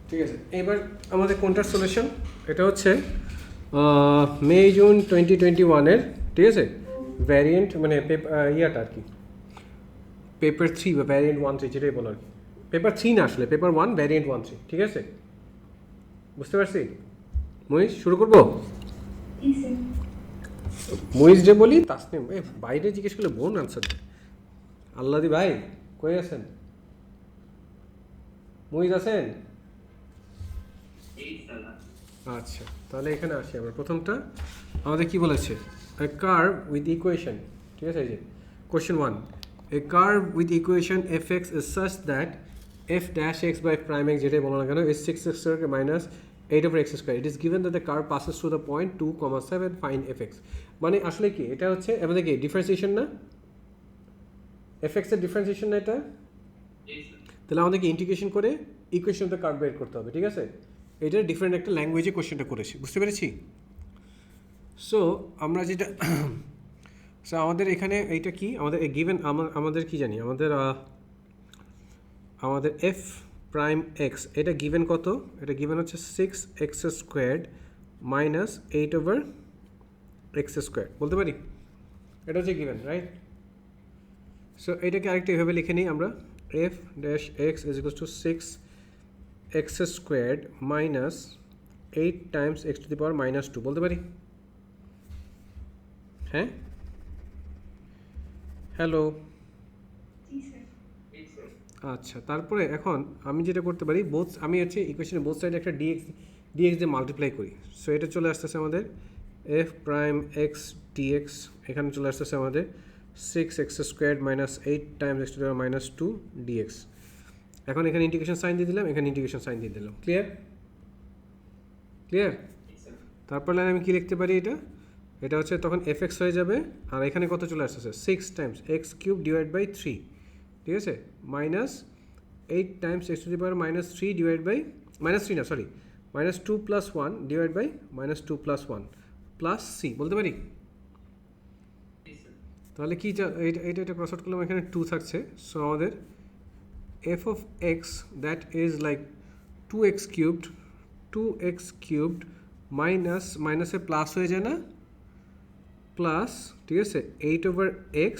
ঠিক আছে, এবার আমাদের কোনটার সলিউশন? এটা হচ্ছে মে জুন 2021-এর, ঠিক আছে, ভ্যারিয়েন্ট মানে ইয়াটা আর কি, পেপার 3 বা ভ্যারিয়েন্ট 1-3 যেটাই বলো আর কি। পেপার 3 না, আসলে পেপার 1 ভ্যারিয়েন্ট 1-3, ঠিক আছে? বুঝতে পারছি? মহিষ, শুরু করবো? মহিষ যে বলি তাসনিম, বাইরে জিজ্ঞেস করলে বোন আনসার দেয়। আল্লাদি ভাই কই আছেন? মহিষ আছেন? আচ্ছা, তাহলে এখানে আসি আমরা। প্রথমটা আমাদের কি বলেছে? এ কার্ভ উইথ ইকুয়েশন, ঠিক আছে? এই যে question 1, a curve with equation f x is such that f dash x by prime x যেটাই বলো না কেন is 6x minus 8/x square. It is given that the curve passes through the point 2,7, find f x. মানে আসলে কি এটা হচ্ছে আমাদের কি ডিফারেন্সিয়েশন না? এফ এক্স এর ডিফারেন্সিয়েশন না এটা? তাহলে আমাদেরকে ইন্টিগ্রেশন করে ইকুয়েশন অফ দ্য কার্ভ বের করতে হবে, ঠিক আছে? এটার ডিফারেন্ট একটা ল্যাঙ্গুয়েজে কোশ্চেনটা করেছি, বুঝতে পেরেছি? সো আমরা যেটা সো আমাদের এখানে এইটা কি আমাদের গিভেন, আমাদের কি জানি, আমাদের এফ প্রাইম এক্স এটা গিভেন কত? এটা গিভেন হচ্ছে 6x squared minus 8/x square, বলতে পারি? এটা হচ্ছে গিভেন, রাইট? সো এটাকে আরেকটা এভাবে লিখে নিই আমরা, F dash x is equal two 6x squared minus 8 times x to the power minus 2, বলতে পারি? হ্যাঁ, হ্যালো, আচ্ছা। তারপরে এখন আমি যেটা করতে পারি, আমি হচ্ছে ইকুয়েশনের বোথ সাইডে একটা ডিএক্স দিয়ে মাল্টিপ্লাই করি। সো এটা চলে আসতেছে আমাদের এফ প্রাইম এক্স ডিএক্স, এখানে চলে আসতেছে আমাদের 6x squared minus 8 times x to the power minus 2 dx. এখন এখানে ইন্টিগ্রেশন সাইন দিয়ে দিলাম, এখানে ইন্টিগ্রেশন সাইন দিয়ে দিলাম। ক্লিয়ার? ক্লিয়ার? তারপর আমি কি লিখতে পারি? এটা হচ্ছে তখন এফ এক্স হয়ে যাবে, আর এখানে কত চলে আসতেছে 6 times x cube divide by 3, ঠিক আছে, minus 8 times x to the power minus 3 divide by minus 3 না sorry minus 2 plus 1 divide by minus 2 plus 1 plus C, বলতে পারি? তাহলে কি এটা ক্রস আউট করলাম, এখানে 2 থাকছে। সো আমাদের F of x that is like 2x cubed minus মাইনাসে প্লাস হয়ে যায় না, প্লাস, ঠিক আছে, 8/x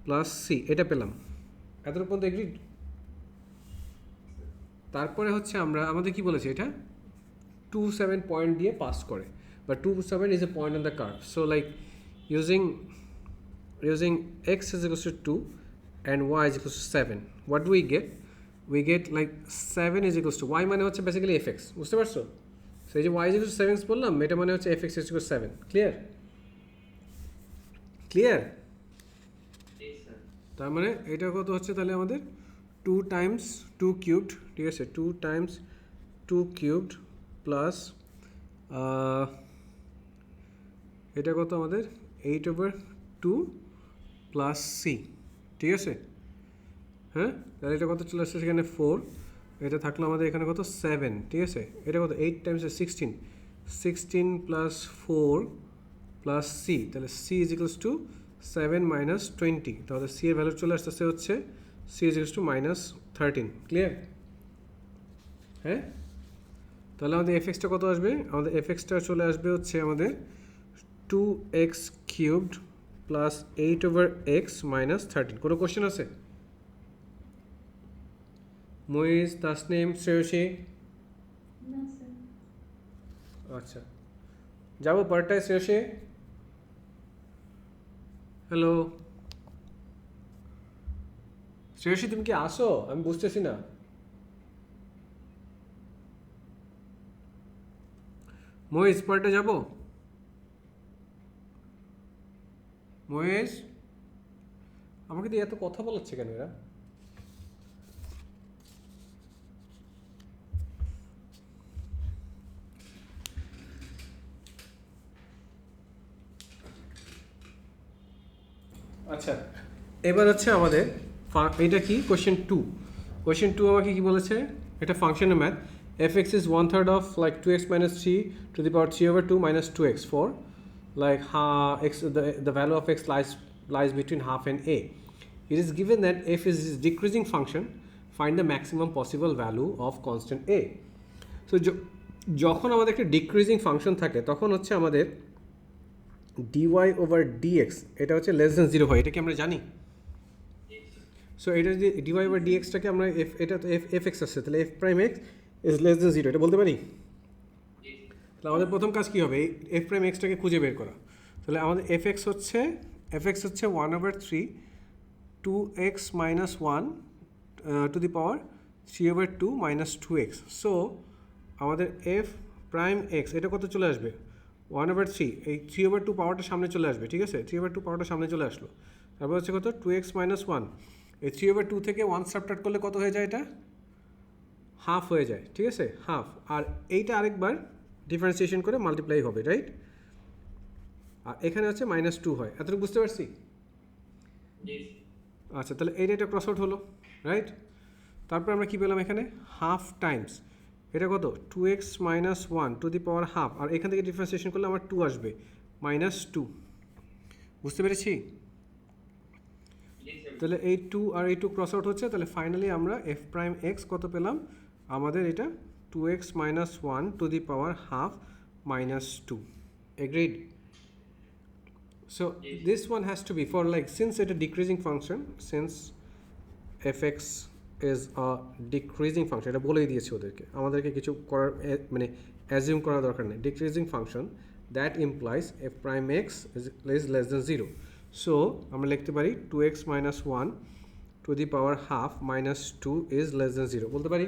প্লাস সি, এটা পেলাম। এতটুকু পর্যন্ত এগ্রিড? তারপরে হচ্ছে আমাদের কি বলেছে, এটা 2,7 পয়েন্ট দিয়ে পাস করে, বা 2,7 is a point on the curve. So like using x is equals to 2 and y is equals to 7, what do we get? We get like 7 is equals to y মানে হচ্ছে basically fx, বুঝতে পারছো? So এই যে y is equals to 7 বললাম, এটা মানে হচ্ছে fx is equals to 7। Clear? Clear? তার মানে এটা কত হচ্ছে তাহলে আমাদের 2 টাইমস 2 কিউবড, ঠিক আছে, 2 টাইমস 2 কিউবড প্লাস এটা কত আমাদের 8/2 প্লাস সি, ঠিক আছে? হ্যাঁ, তাহলে এটা কত চলে আসছে সেখানে 4, এটা থাকলো আমাদের এখানে কত 7, ঠিক আছে, এটা কত 8 টাইমস 16 প্লাস 4 প্লাস সি, তাহলে C is equals to 7 minus 20, তাহলে সি এর ভ্যালু চলে আসতেছে হচ্ছে C is equals to minus 13। Clear? হ্যাঁ, তাহলে আমাদের এফ এক্সটা কত আসবে? আমাদের এফ এক্সটা চলে আসবে হচ্ছে আমাদের 2x cubed plus 8/x minus 13। কোনো কোশ্চেন আছে? মুইজ, তাসনিম, শ্রেয়সী? আচ্ছা, যাবো পরেরটায়। শ্রেয়সী, হ্যালো শ্রেয়সী, তুমি কি আসো? আমি বুঝতেছি না। মহেশ, পরেরটা যাবো? মহেশ, আমাকে দিয়ে এত কথা বলাচ্ছে কেন এরা? আচ্ছা, এবার হচ্ছে আমাদের এটা কি কোশ্চেন 2। কোশ্চেন 2 আমাকে কি বলেছে? এটা ফাংশনের math. F x is 1/3 of like 2x minus 3 to the power 3/2 minus 2x for like x, the value of x lies between half and a. It is given that f is a decreasing function. Find the maximum possible value of constant a. So যখন আমাদের একটা decreasing function থাকে তখন হচ্ছে আমাদের dy/dx এটা হচ্ছে less than 0 হয়, এটা কি আমরা জানি? সো এটা যদি dy/dxটাকে আমরা এটা তো fx আসছে, তাহলে f prime x is less than 0, এটা বলতে পারি? তাহলে আমাদের প্রথম কাজ কী হবে, এই f প্রাইম এক্সটাকে খুঁজে বের করা। তাহলে আমাদের fx হচ্ছে 1/3 2x minus 1 to the power 3/2 minus 2x. So আমাদের f প্রাইম x এটা কত চলে আসবে? 1/3, এই 3/2 পাওয়ারটা সামনে চলে আসবে, ঠিক আছে? 3/2 পাওয়ারটা সামনে চলে আসলো, তারপর হচ্ছে কত 2x minus 1, এই 3/2 থেকে 1 সাবট্রাক্ট করলে কত হয়ে যায়? এটা হাফ হয়ে যায়, ঠিক আছে? হাফ, আর এইটা আরেকবার ডিফারেন্সিয়েশন করে মাল্টিপ্লাই হবে, রাইট? আর এখানে হচ্ছে -2 হয়, এতটুকু বুঝতে পারছি? আচ্ছা, তাহলে এটা ক্রস আউট হলো, রাইট? তারপর আমরা কি পেলাম এখানে? হাফ টাইমস এটা কত 2x minus 1 to the power half, আর এখান থেকে ডিফারেন্সিয়েশন করলে আমার 2 আসবে, -2। বুঝতে পেরেছি? তাহলে এই 2 আর এই 2 ক্রস আউট হচ্ছে, তাহলে ফাইনালি আমরা f প্রাইম x কত পেলাম? আমাদের এটা 2x minus 1 to the power half -2. Agreed? So this one has to be for, like, since it's a decreasing function, since fx is a decreasing function, এটা বলেই দিয়েছি ওদেরকে, আমাদেরকে কিছু করার মানে অ্যাজিউম করার দরকার নেই। decreasing function that implies f prime x is less than 0. So আমরা লিখতে পারি 2x minus 1 to the power half -2 is less than 0, বলতে পারি?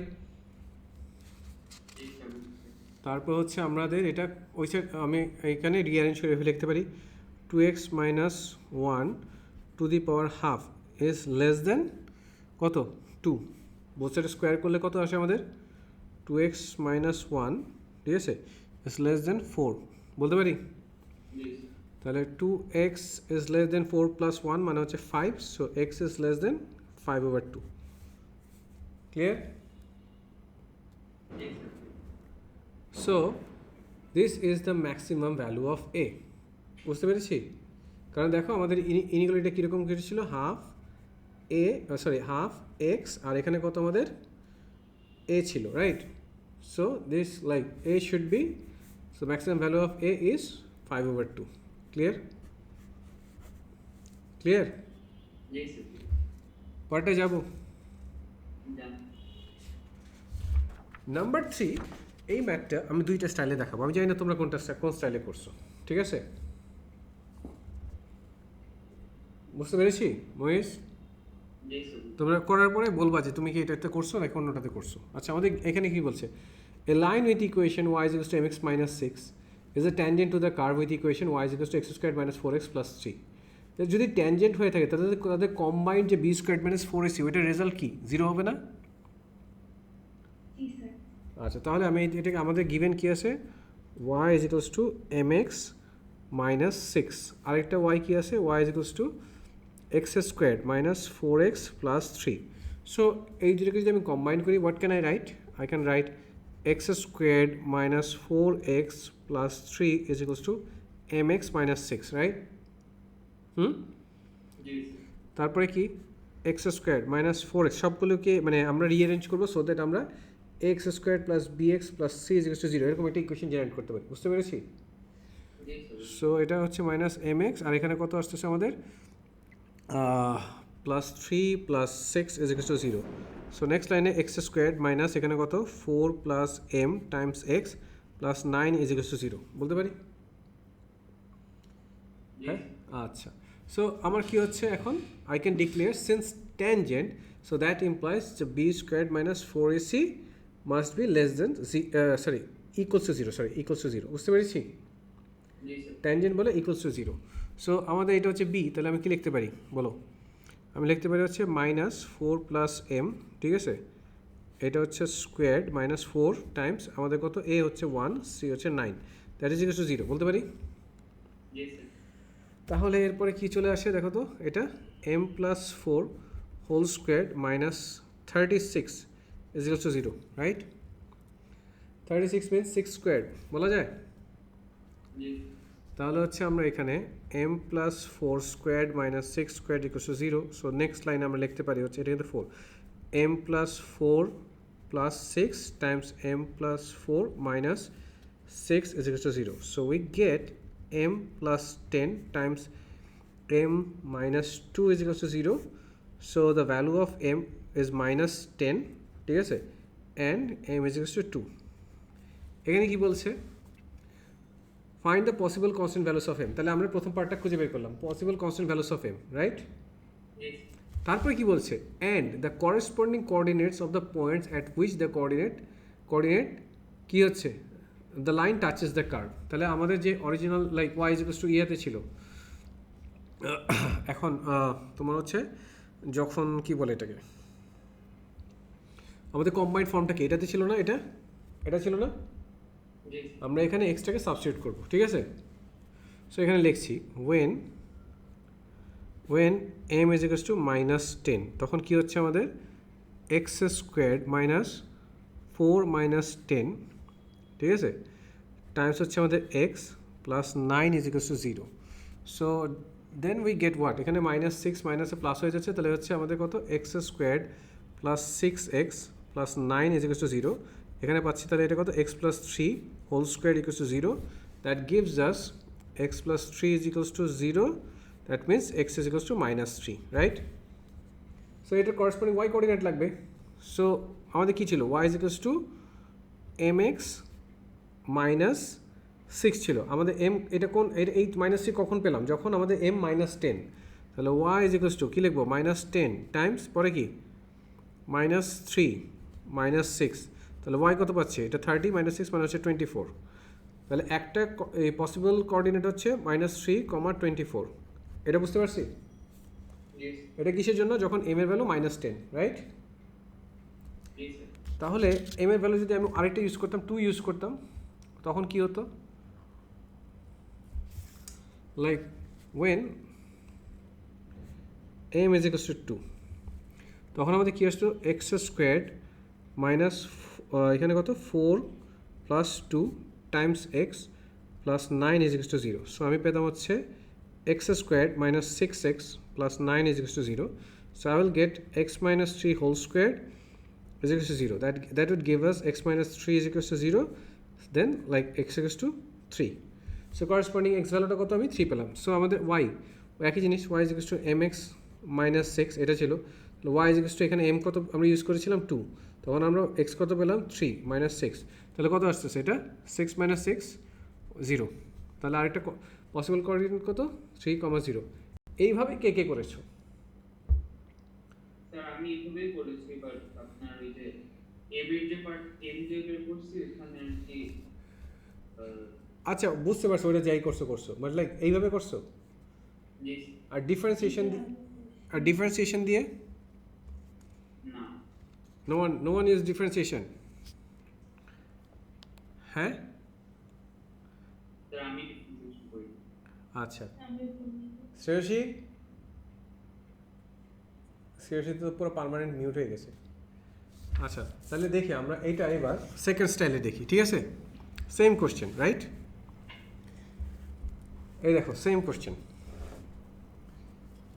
তারপর হচ্ছে আমাদের এটা ওই সাইড আমি এইখানে রিঅ্যারেঞ্জ করে লিখতে পারি 2x minus 1 to the power half is less than কত 2, বোথ সাইড স্কোয়ার করলে কত আসে আমাদের? 2x minus 1, ঠিক আছে, is less than 4, বলতে পারি? তাহলে 2x is less than 4 plus 1 মানে হচ্ছে 5, so x is less than 5/2. Clear? So this is the maximum value of a. বুঝতে পেরেছি? কারণ দেখো আমাদের ইনিকুয়ালিটি কীরকম ছিল, হাফ x, আর এখানে কত আমাদের a ছিল, right? So this like a should be, so maximum value of a is 5/2. Clear? Clear? পরেরটা যাব। নাম্বার 3, এই ম্যাথটা আমি দুইটা স্টাইলে দেখাবো, আমি জানি না তোমরা কোন স্টাইলে করছো, ঠিক আছে? বুঝতে পেরেছি মহেশ? তোমরা করার পরে বলবা যে তুমি কি এটাতে করছো নাকি অন্যটাতে করছো। আচ্ছা, আমাদের এখানে কি বলছে, a line with equation y is equal to mx minus 6 is a tangent to the curve with equation y is equal to x squared minus 4x plus 3. যদি ট্যানজেন্ট হয়ে থাকে তাদের কম্বাইন্ড যে b squared minus 4ac, ওইটার result কি 0 হবে না? আচ্ছা, তাহলে আমি এটাকে আমাদের গিভেন কি আছে, y is equals to mx minus 6, আরেকটা y কি আছে, y is equals to x squared minus 4x plus 3. So এই দুটোকে যদি আমি কম্বাইন করি, what can I right? I can right x squared minus 4x plus 3 is equals to mx minus 6, right? তারপরে কি x squared minus 4x, সবগুলোকে মানে আমরা রিঅ্যারেঞ্জ করবো সো দ্যাট আমরা x squared plus bx plus c is equals to 0 এরকম একটা equation generate করতে পারি। বুঝতে পেরেছি? সো এটা হচ্ছে মাইনাস mx, আর এখানে কত আসতেছে আমাদের plus 3 plus 6 is equals to 0. So next লাইনে x squared মাইনাস এখানে কত 4 plus m Times x plus 9 is equals to 0, বলতে পারি? হ্যাঁ, আচ্ছা। সো আমার কি হচ্ছে এখন, I can declare since tangent, so that implies যে b squared minus 4ac must be less than equals to 0. বুঝতে পেরেছি? ট্যানজেন্ট বলে equals to 0. সো আমাদের এটা হচ্ছে b, তাহলে আমি কি লিখতে পারি বলো? আমি লিখতে পারি হচ্ছে মাইনাস 4 প্লাস m, ঠিক আছে, এটা হচ্ছে স্কোয়ার্ড মাইনাস 4 টাইমস আমাদের কত, a হচ্ছে 1, c হচ্ছে 9, দ্যাট ইজ ইকুয়াল টু 0, বলতে পারি? তাহলে এরপরে কি চলে আসে দেখো তো, এটা m plus 4 whole squared minus 36 is equal to 0, right? 36 means 6 squared বলা যায়? তাহলে হচ্ছে আমরা এখানে m plus 4 squared minus 6 squared equal to 0. So next line আমরা লিখতে পারি হচ্ছে এটা কিন্তু 4, m plus 4 plus 6 times m plus 4 minus 6 is equal to 0. So we get m plus 10 times m minus 2 is equal to 0. So the value of m is minus 10, ঠিক আছে, and m is equal to 2. এখানে কি বলছে? Find the possible constant values of m. তাহলে আমরা প্রথম পার্টটা খুঁজে বের করলাম, possible constant values of m, right? Yes. তারপরে কি বলছে? And the corresponding coordinates of the points at which the coordinate কি হচ্ছে? The line touches the curve. তাহলে আমাদের যে original like y is equal to ইয়াতে ছিল, এখন তোমার হচ্ছে যখন কি বলে এটাকে, আমাদের কম্বাইন্ড ফর্মটা কি এটাতে ছিল না, এটা ছিল না, আমরা এখানে এক্সটাকে সাবস্টিটিউট করব, ঠিক আছে। সো এখানে লিখছি when m is equal to minus 10, তখন কি হচ্ছে আমাদের x squared minus 4 minus 10, ঠিক আছে, টাইমস হচ্ছে আমাদের x plus 9 is equal to 0. So then we get what, এখানে মাইনাস 6 মাইনাসে প্লাস হয়ে যাচ্ছে, তাহলে হচ্ছে আমাদের কত x squared plus 6x plus 9 is equal to 0. এখানে পাচ্ছি তাহলে এটা কত x plus 3 whole squared equals to 0. That gives us x plus 3 is equals to 0. That means x is equals to minus 3, right? So এটা corresponding y coordinate লাগবে. So আমাদের কি ছিল, y is equals to mx minus 6 ছিল আমাদের m, এটা কোন এই মাইনাস 3 কখন পেলাম, যখন আমাদের m minus 10, তাহলে y is equals to কি লিখবো, minus 10 টাইমস পরে কি minus 3 minus 6, তাহলে y কত পাচ্ছে, এটা 30 minus 6 মানে হচ্ছে 24. তাহলে একটা পসিবল কোঅর্ডিনেট হচ্ছে minus 3, 24. এটা বুঝতে পারছি? এটা কিসের জন্য, যখন m এর ভ্যালু minus 10, রাইট? তাহলে m এর ভ্যালু যদি আমি আরেকটা ইউজ করতাম, 2 ইউজ করতাম, তখন কি হতো, like when m is equals to 2, তখন আমাদের কি আসতো x squared মাইনাস এখানে কত 4 plus 2 Times x plus 9 is equals to 0. So আমি পেতাম হচ্ছে x squared minus 6x plus 9 is equals to 0. So I will get x minus 3 whole squared is equals to 0. That would give us x minus 3 is equals to 0. Then like x equals to 3. So corresponding x value টা কত, আমি 3 পেলাম. So আমাদের y একই জিনিস, y is equals to mx minus 6 এটা ছিল, y is equals to এখানে m কত আমরা ইউজ করেছিলাম 2, তখন আমরা x কত পেলাম 3 minus 6, তাহলে কত আসছে এটা 6 minus 6 0. তাহলে আরেকটা পসিবল কোঅর্ডিনেট কত 3, 0. এইভাবে কে কে করেছো? স্যার আমি এইভাবেই করেছি, বাট আপনার ওই যে m এর যে পার্ট m যে বের করছি এখানে কি আচ্ছা বুঝতে পারছো, ওটা যাই করছো বাট লাইক এইভাবে করছো। জি। আর ডিফারেন্সিয়েশন দিয়ে না, নো ওয়ান ইজ ডিফারেন্সিয়েশন। হ্যাঁ স্যার আমি ডিফারেন্সিয়েশন করি। আচ্ছা শ্রেয়সী তো পুরো পার্মানেন্ট মিউট হয়ে গেছে। আচ্ছা তাহলে দেখি আমরা এইটা এবার সেকেন্ড স্টাইলে দেখি, ঠিক আছে, সেম কোশ্চেন, রাইট? এই দেখো same question,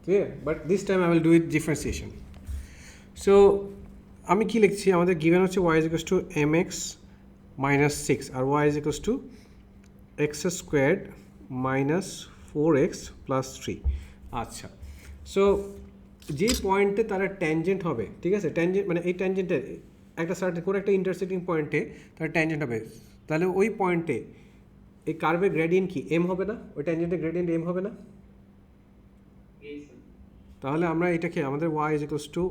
clear, but this time I will do it differentiation. So আমি কি লিখছি, আমাদের গিভেন হচ্ছে y is equals to mx minus 6 R y is equals to x squared minus 4x plus 3. আচ্ছা, so যে পয়েন্টে তারা ট্যানজেন্ট হবে, ঠিক আছে, ট্যানজেন্ট মানে এই ট্যানজেন্টের একটা সার্টেন কোনো একটা ইন্টারসেক্টিং পয়েন্টে তার ট্যানজেন্ট হবে, তাহলে ওই পয়েন্টে এই কার্ভের গ্রেডিয়েন্ট কি m হবে না, ওই ট্যানজেন্টের গ্রেডিয়েন্ট m হবে না? তাহলে আমরা এটাকে আমাদের y is equals to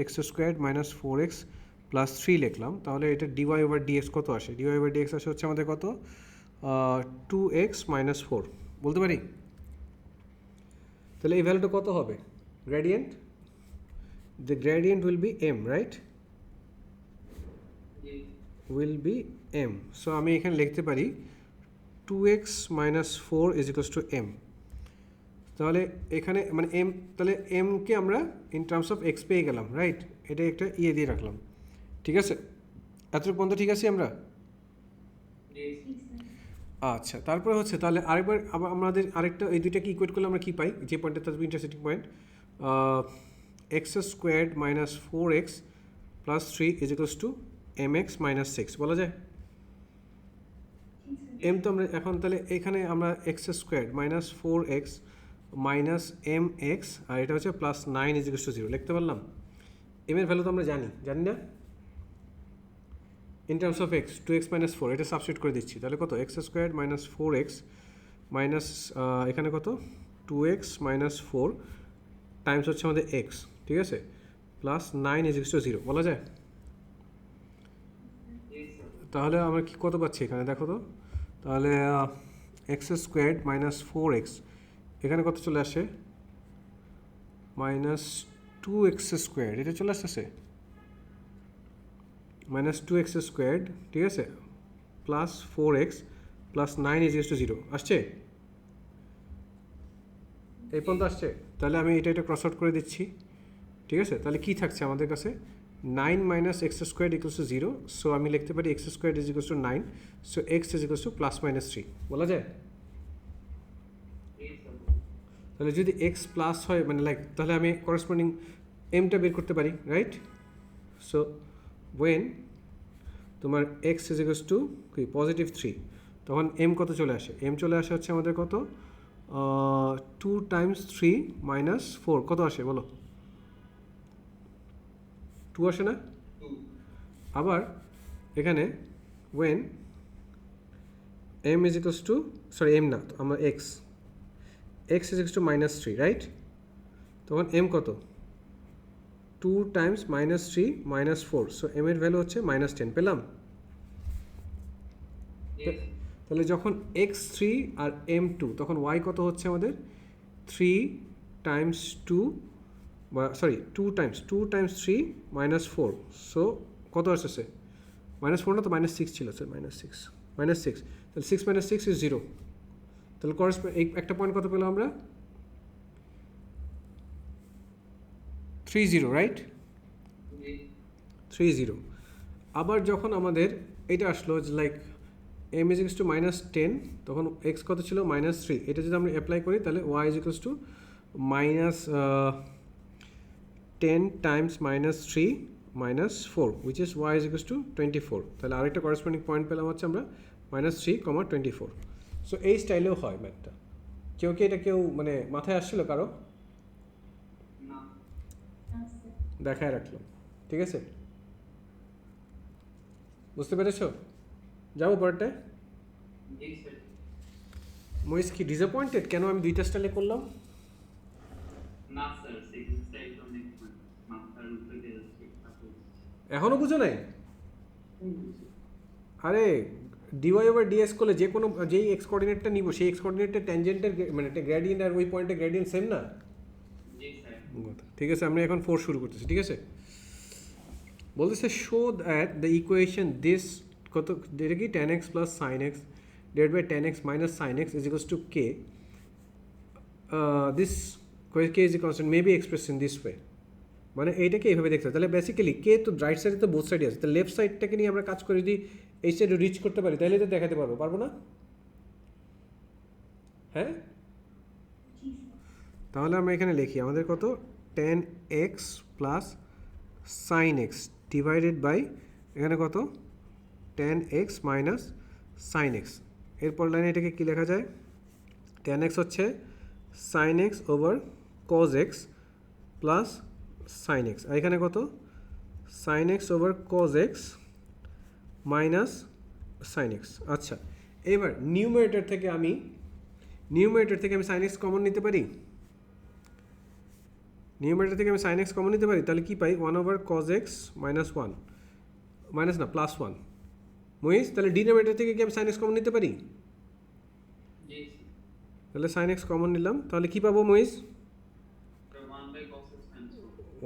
x squared minus 4x plus 3 লিখলাম, তাহলে এটা dy over dx কত আসে, dy over dx আসে হচ্ছে আমাদের কত 2x minus 4 বলতে পারি। তাহলে এই ভ্যালুটা কত হবে, gradient, the gradient will be m, right? will be m. So আমি এখানে লিখতে পারি 2x minus 4 is equals to m. তাহলে এখানে মানে m, তাহলে m কে আমরা in terms of x পেয়ে গেলাম, রাইট? এটা একটা ইয়ে দিয়ে রাখলাম, ঠিক আছে, এতটুকু পর্যন্ত ঠিক আছে আমরা? আচ্ছা তারপরে হচ্ছে তাহলে আরেকবার আমাদের আরেকটা এই দুইটাকে ইকুয়েট করলে আমরা কি পাই, যে পয়েন্টটা থাকবে intersecting point, x squared minus 4x plus 3 is equals two mx minus 6 বলা যায়। এম তো আমরা এখন তাহলে এখানে আমরা x square minus 4x minus mx আর এটা হচ্ছে প্লাস 9 ইজ ইকুয়ালস টু 0 লিখতে পারলাম। এম এর ভ্যালু তো আমরা জানি না, in terms of x 2x minus 4 এটা সাবস্টিটিউট করে দিচ্ছি, তাহলে কত x square minus 4x minus এখানে কত 2x মাইনাস 4 টাইমস হচ্ছে আমাদের x, ঠিক আছে, প্লাস 9 ইজ ইকুয়ালস টু 0 বলা যায়। তাহলে আমরা কি কত পাচ্ছি এখানে দেখো তো, তাহলে এক্স স্কোয়ার মাইনাস 4x এখানে কত চলে আসে মাইনাস 2x স্কোয়ার, এটা চলে আসতেছে মাইনাস 2x স্কোয়ার, ঠিক আছে, plus 4x plus 9 is equals to 0 আসছে, এই পর্যন্ত আসছে। তাহলে আমি এটা ক্রস আউট করে দিচ্ছি, ঠিক আছে। তাহলে কি থাকছে আমাদের কাছে 9 minus x square equals to 0, so আমি লিখতে পারি x square is equals two 9, so x is equals two plus minus 3 বলা যায়। তাহলে যদি এক্স প্লাস হয় মানে লাইক, তাহলে আমি করেসপন্ডিং এমটা বের করতে পারি, রাইট। সো ওয়েন তোমার এক্স ইজ ইকুয়ালস টু কি পজিটিভ 3, তখন এম কত চলে আসে, এম চলে আসে হচ্ছে আমাদের কত 2 টাইমস 3 মাইনাস 4 কত আসে বলো, 2 আসে না। আবার এখানে when M is equals to sorry M না, আমরা x is equals to minus 3, right, তখন এম কত 2 times minus 3 minus 4, so M এর ভ্যালু হচ্ছে মাইনাস 10 পেলাম। তাহলে যখন x3 আর m2 তখন y কত হচ্ছে আমাদের 3 Times 2 sorry 2 Times 3 minus 4, so কত আসছে মাইনাস 4 না তো মাইনাস 6 ছিল স্যার, মাইনাস 6 তাহলে 6 মাইনাস 6 ইজ 0, তাহলে এই একটা পয়েন্ট কত পেলাম আমরা 30, রাইট 30। আবার যখন আমাদের এটা আসলো like m is equals to minus 10, তখন x কত ছিল মাইনাস 3, এটা যদি আমরা অ্যাপ্লাই করি তাহলে y is equals to minus 10 Times minus 3 minus 4 which is y is equals to 24, তাহলে আরেকটা করেসপন্ডিং পয়েন্ট পেলাম হচ্ছে আমরা মাইনাস 3,24। সো এই স্টাইলেও হয় ম্যাথটা। কেউ কি এটা মানে মাথায় আসছিল কারো, দেখায় রাখলাম, ঠিক আছে, বুঝতে পেরেছো। যাবো পরেরটায়। মহিষ কি ডিসঅ্যাপয়েন্টেড কেন আমি দুইটা স্টাইলে করলাম? না স্যার, সেকেন্ড স্টাইল অনেক মাথার উপরে দিয়ে যাচ্ছে। এখনো বুঝো নাই? আরে ডিওয়াই ওভার ডিএস করলে যে কোনো যেই এক্স কোঅর্ডিনেটটা নিব সেই এক্স কোঅর্ডিনেটের ট্যানজেন্টের মানে গ্রেডিয়েন্ট আর ওই পয়েন্টের গ্রেডিয়েন্ট সেম না। জি স্যার। ঠিক আছে, আমরা এখন 4 শুরু করতেছি, ঠিক আছে। বলতেছে show that the equation this কত এটা কি tan x plus sin x divided by tan x minus sin x is equals to k. This k is a constant may be expressed in this way. মানে এইটাকে এইভাবে দেখতে হবে। তাহলে basically কে তো রাইট সাইডে তো বোথ সাইডে আছে, তো লেফট সাইডটাকে নিয়ে আমরা কাজ করে যদি এই সাইডে রিচ করতে পারি তাহলে তো দেখাতে পারবো না? হ্যাঁ, তাহলে আমরা এখানে লিখি আমাদের কত tan x plus sin x divided by এখানে কত tan x minus sin x। এরপর লাইনে এটাকে কী লেখা যায়, tan x হচ্ছে sin x over cos x plus sin x, আর এখানে কত sin x over cos x minus sin x। আচ্ছা, এবার নিউমারেটর থেকে আমি sin x কমন নিতে পারি, sin x কমন নিতে পারি, তাহলে কি পাই 1 over cos x minus 1 minus না প্লাস 1 মহিষ। তাহলে ডিনোমিনেটর থেকে কি আমি sin x কমন নিতে পারি? তাহলে sin x কমন নিলাম, তাহলে কি পাবো মহিষ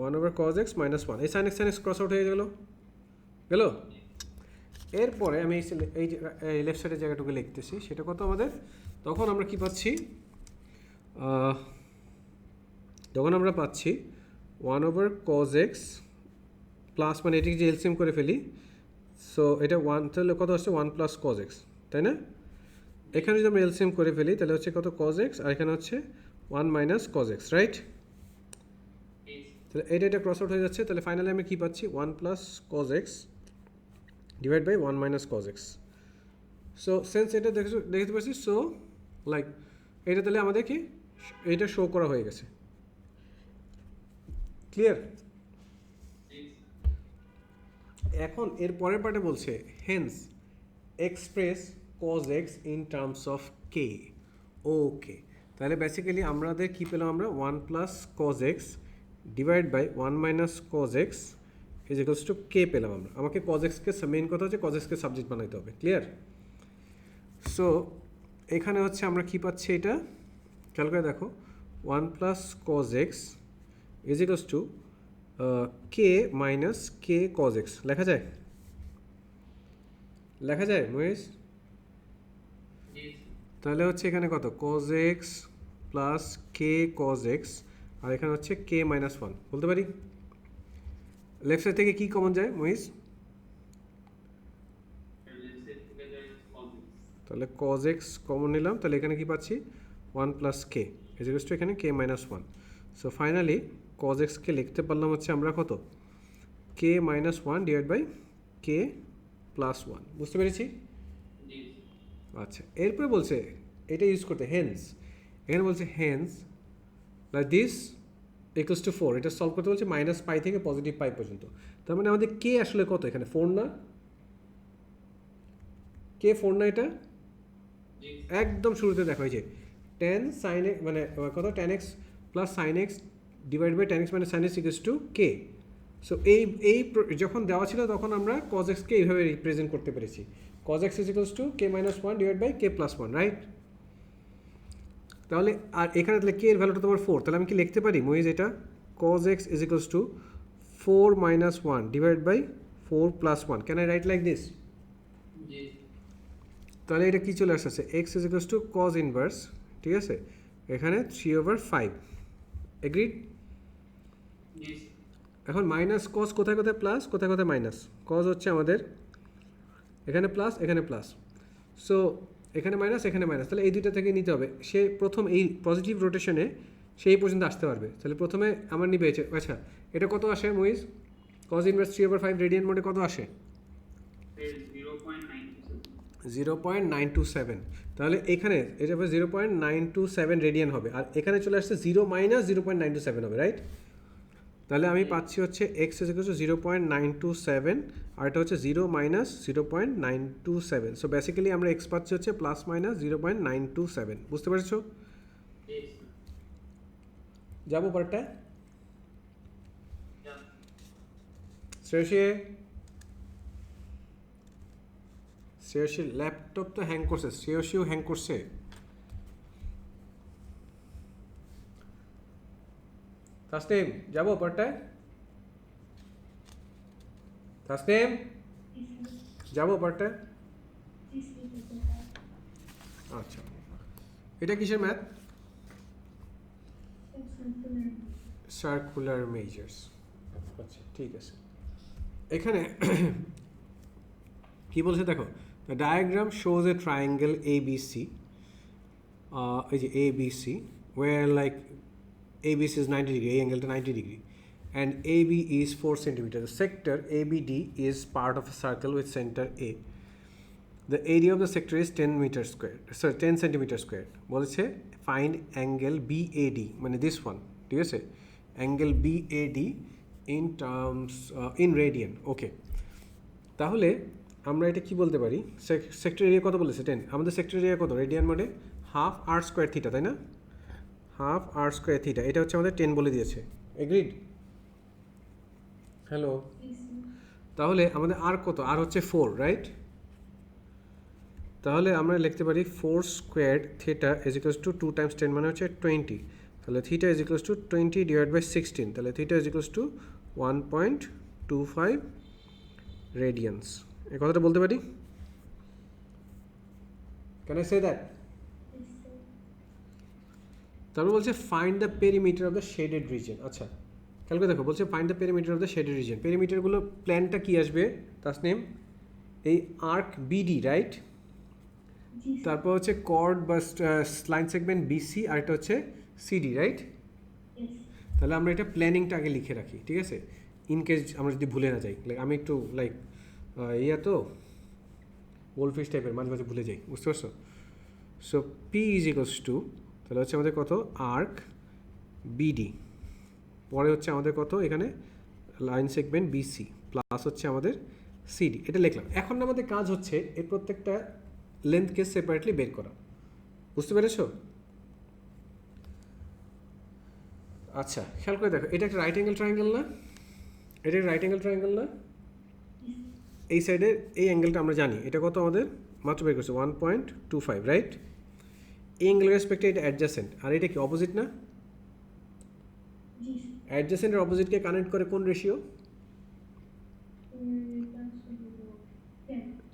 1 ওভার cos x মাইনাস 1, এই sin x ক্রস আউট হয়ে গেল। এরপরে আমি এই লেফট সাইডের জায়গাটুকু লিখতেছি, সেটা কত আমাদের, তখন আমরা কি পাচ্ছি, তখন আমরা পাচ্ছি 1 ওভার cos x প্লাস মানে এটিকে যে এলসিএম করে ফেলি, সো এটা 1 তাহলে কত হচ্ছে 1 প্লাস cos x, তাই না? এখানে যদি আমরা এলসিএম করে ফেলি তাহলে হচ্ছে কত cos x, আর এখানে হচ্ছে 1 মাইনাস cos x, রাইট? তাহলে এটা ক্রস আউট হয়ে যাচ্ছে, তাহলে ফাইনালি আমি কি পাচ্ছি 1 plus cos x divide by 1 minus cos x. So since এটা দেখতে পাচ্ছি, সো লাইক এটা তাহলে আমাদের কি এটা শো করা হয়ে গেছে। ক্লিয়ার? এখন এর পরের পার্টে বলছে hence express cos x in terms of k. Okay, তাহলে বেসিক্যালি আমাদের কী পেলাম আমরা 1 plus cos x divide by 1 minus cos x is equals to k পেলাম আমরা। আমাকে কজ এক্সকে মেইন কথা হচ্ছে কজ এক্সকে সাবজেক্ট বানাইতে হবে। ক্লিয়ার? সো এখানে হচ্ছে আমরা কী পাচ্ছি, এটা খেয়াল করে দেখো 1 plus cos x is equals to K minus K cos x লেখা যায়? লেখা যায় মহেশ? তাহলে হচ্ছে এখানে কত cos x plus K cos x, আর এখানে হচ্ছে কে মাইনাস 1 বলতে পারি। লেফট সাইড থেকে কি কমন যায় মহিষ? তাহলে কজ এক্স কমন নিলাম, তাহলে এখানে কি পাচ্ছি 1 plus k is equals to এখানে k minus 1। So finally cos এক্সকে লিখতে পারলাম হচ্ছে আমরা কত k minus 1 divide by K plus 1। বুঝতে পেরেছি? আচ্ছা, এরপরে বলছে এটা ইউজ করতে হেন্স, এখানে বলছে hence like this equals to 4, এটা সলভ করতে বলছে মাইনাস পাই থেকে পজিটিভ পাই পর্যন্ত। তার মানে আমাদের কে আসলে কত এখানে 4 না? কে 4 না? এটা একদম শুরুতে দেখা হয়েছে 10 সাইন এক্স মানে কত tan x plus sine x divide by tan x minus sine x equals to K. So এই যখন দেওয়া ছিল তখন আমরা cos x কে এইভাবে রিপ্রেজেন্ট করতে পেরেছি, cos x is equals to K minus 1 divide by K plus 1, right? তাহলে আর এখানে তাহলে কে এর ভ্যালুটা তোমার 4, তাহলে আমি কি লিখতে পারি মহিজ এটা cos x is equals to 4 minus 1 divide by 4 plus 1। Can I write like this? তাহলে এটা কি চলে আসছে x is equals to cos inverse, ঠিক আছে, এখানে 3/5। এগ্রিড? এখন মাইনাস কস কোথায় কোথায় প্লাস, কোথায় কোথায় মাইনাস। কস হচ্ছে আমাদের এখানে প্লাস এখানে প্লাস, সো এখানে মাইনাস এখানে মাইনাস, তাহলে এই দুইটা থেকে নিতে হবে। সে প্রথম এই পজিটিভ রোটেশনে সেই পর্যন্ত আসতে পারবে। তাহলে প্রথমে আমার নিবে, আচ্ছা এটা কত আসে মহিজ? কস ইনভার্স 3/5 রেডিয়ান মোডে কত আসে? 0.927। তাহলে এখানে এটা হবে 0.927 রেডিয়ান হবে, আর এখানে চলে আসছে 0 মাইনাস 0.927 হবে, রাইট? তাহলে আমি পাচ্ছি হচ্ছে x ইজ ইকুয়াল টু 0.927 আর এটা হচ্ছে 0 মাইনাস 0.927। সো বেসিক্যালি আমরা x পাচ্ছি হচ্ছে প্লাস মাইনাস 0.927। বুঝতে পারছো? যাবো পরেরটা। শ্রেয়সীর ল্যাপটপ তো হ্যাং করছে, শ্রেয়সীও হ্যাং করছে। তাসনিম যাবো পরেরটায়? তাসনিম যাবো পরেরটায়? আচ্ছা, এটা কিসের ম্যাথ? Circular measures. আচ্ছা ঠিক আছে, এখানে কি বলছে দেখো, the diagram shows a triangle ABC, এই যে ABC where like ABC is 90 degree, এই অ্যাঙ্গেলটা 90 degree and AB is 4 cm. The sector ABD is part of a circle with center A. The area of the sector is 10 meters squared, sorry 10 centimeter squared. বলছে find angle BAD, মানে this one, ঠিক আছে, angle BAD in terms in radian. ওকে, তাহলে আমরা এটা কি বলতে পারি, সেক্টর এরিয়া কত বলেছে 10, আমাদের সেক্টর এরিয়া কত রেডিয়ান মোডে হাফ r স্কোয়ার থিটা, তাই না? হাফ r স্কোয়ার থিটা, এটা হচ্ছে আমাদের 10 বলে দিয়েছে। এগ্রিড? হ্যালো, তাহলে আমাদের আর কত, আর হচ্ছে 4, রাইট? তাহলে আমরা লিখতে পারি 4 squared theta is equals to 2 times 10 মানে হচ্ছে 20, তাহলে theta is equals to 20 divide by 16, তাহলে theta is equals to 1.25 radians. এই কথাটা বলতে পারি? Can I say that? তারপর বলছে find the perimeter of the shaded region. আচ্ছা কালকে দেখো বলছে find the perimeter of the shaded region. পেরিমিটারগুলো প্ল্যানটা কি আসবে তাসনিম? এই আর্ক বিডি, রাইট? তারপর হচ্ছে কর্ড বা লাইন সেগমেন্ট বিসি, আর এটা হচ্ছে সিডি, রাইট? তাহলে আমরা এটা প্ল্যানিংটা আগে লিখে রাখি, ঠিক আছে, ইন কেস আমরা যদি ভুলে না যাই। লাইক আমি একটু লাইক ইয়া তো গোল্ডফিশ টাইপের, মাঝে মাঝে ভুলে যাই, বুঝতে পারছো? So P is equals two, তাহলে হচ্ছে আমাদের কত, আর্ক বিডি, পরে হচ্ছে আমাদের কত এখানে লাইন সেগমেন্ট বিসি, প্লাস হচ্ছে আমাদের সিডি। এটা লিখলাম। এখন আমাদের কাজ হচ্ছে এই প্রত্যেকটা লেন্থকে সেপারেটলি বের করা, বুঝতে পেরেছো? আচ্ছা, খেয়াল করে দেখো, এটা একটা রাইট অ্যাঙ্গেল ট্রায়াঙ্গেল না? এটা একটা রাইট অ্যাঙ্গেল ট্রায়াঙ্গেল না? এই সাইডের এই অ্যাঙ্গেলটা আমরা জানি, এটা কত আমাদের মাত্র বের করছে 1.25, রাইট? এই অ্যাঙ্গেলের রেসপেক্টে এটা অ্যাডজাসেন্ট, আর এটা কি অপোজিট না? অ্যাডজাসেন্টের অপোজিটকে কানেক্ট করে কোন রেশিও?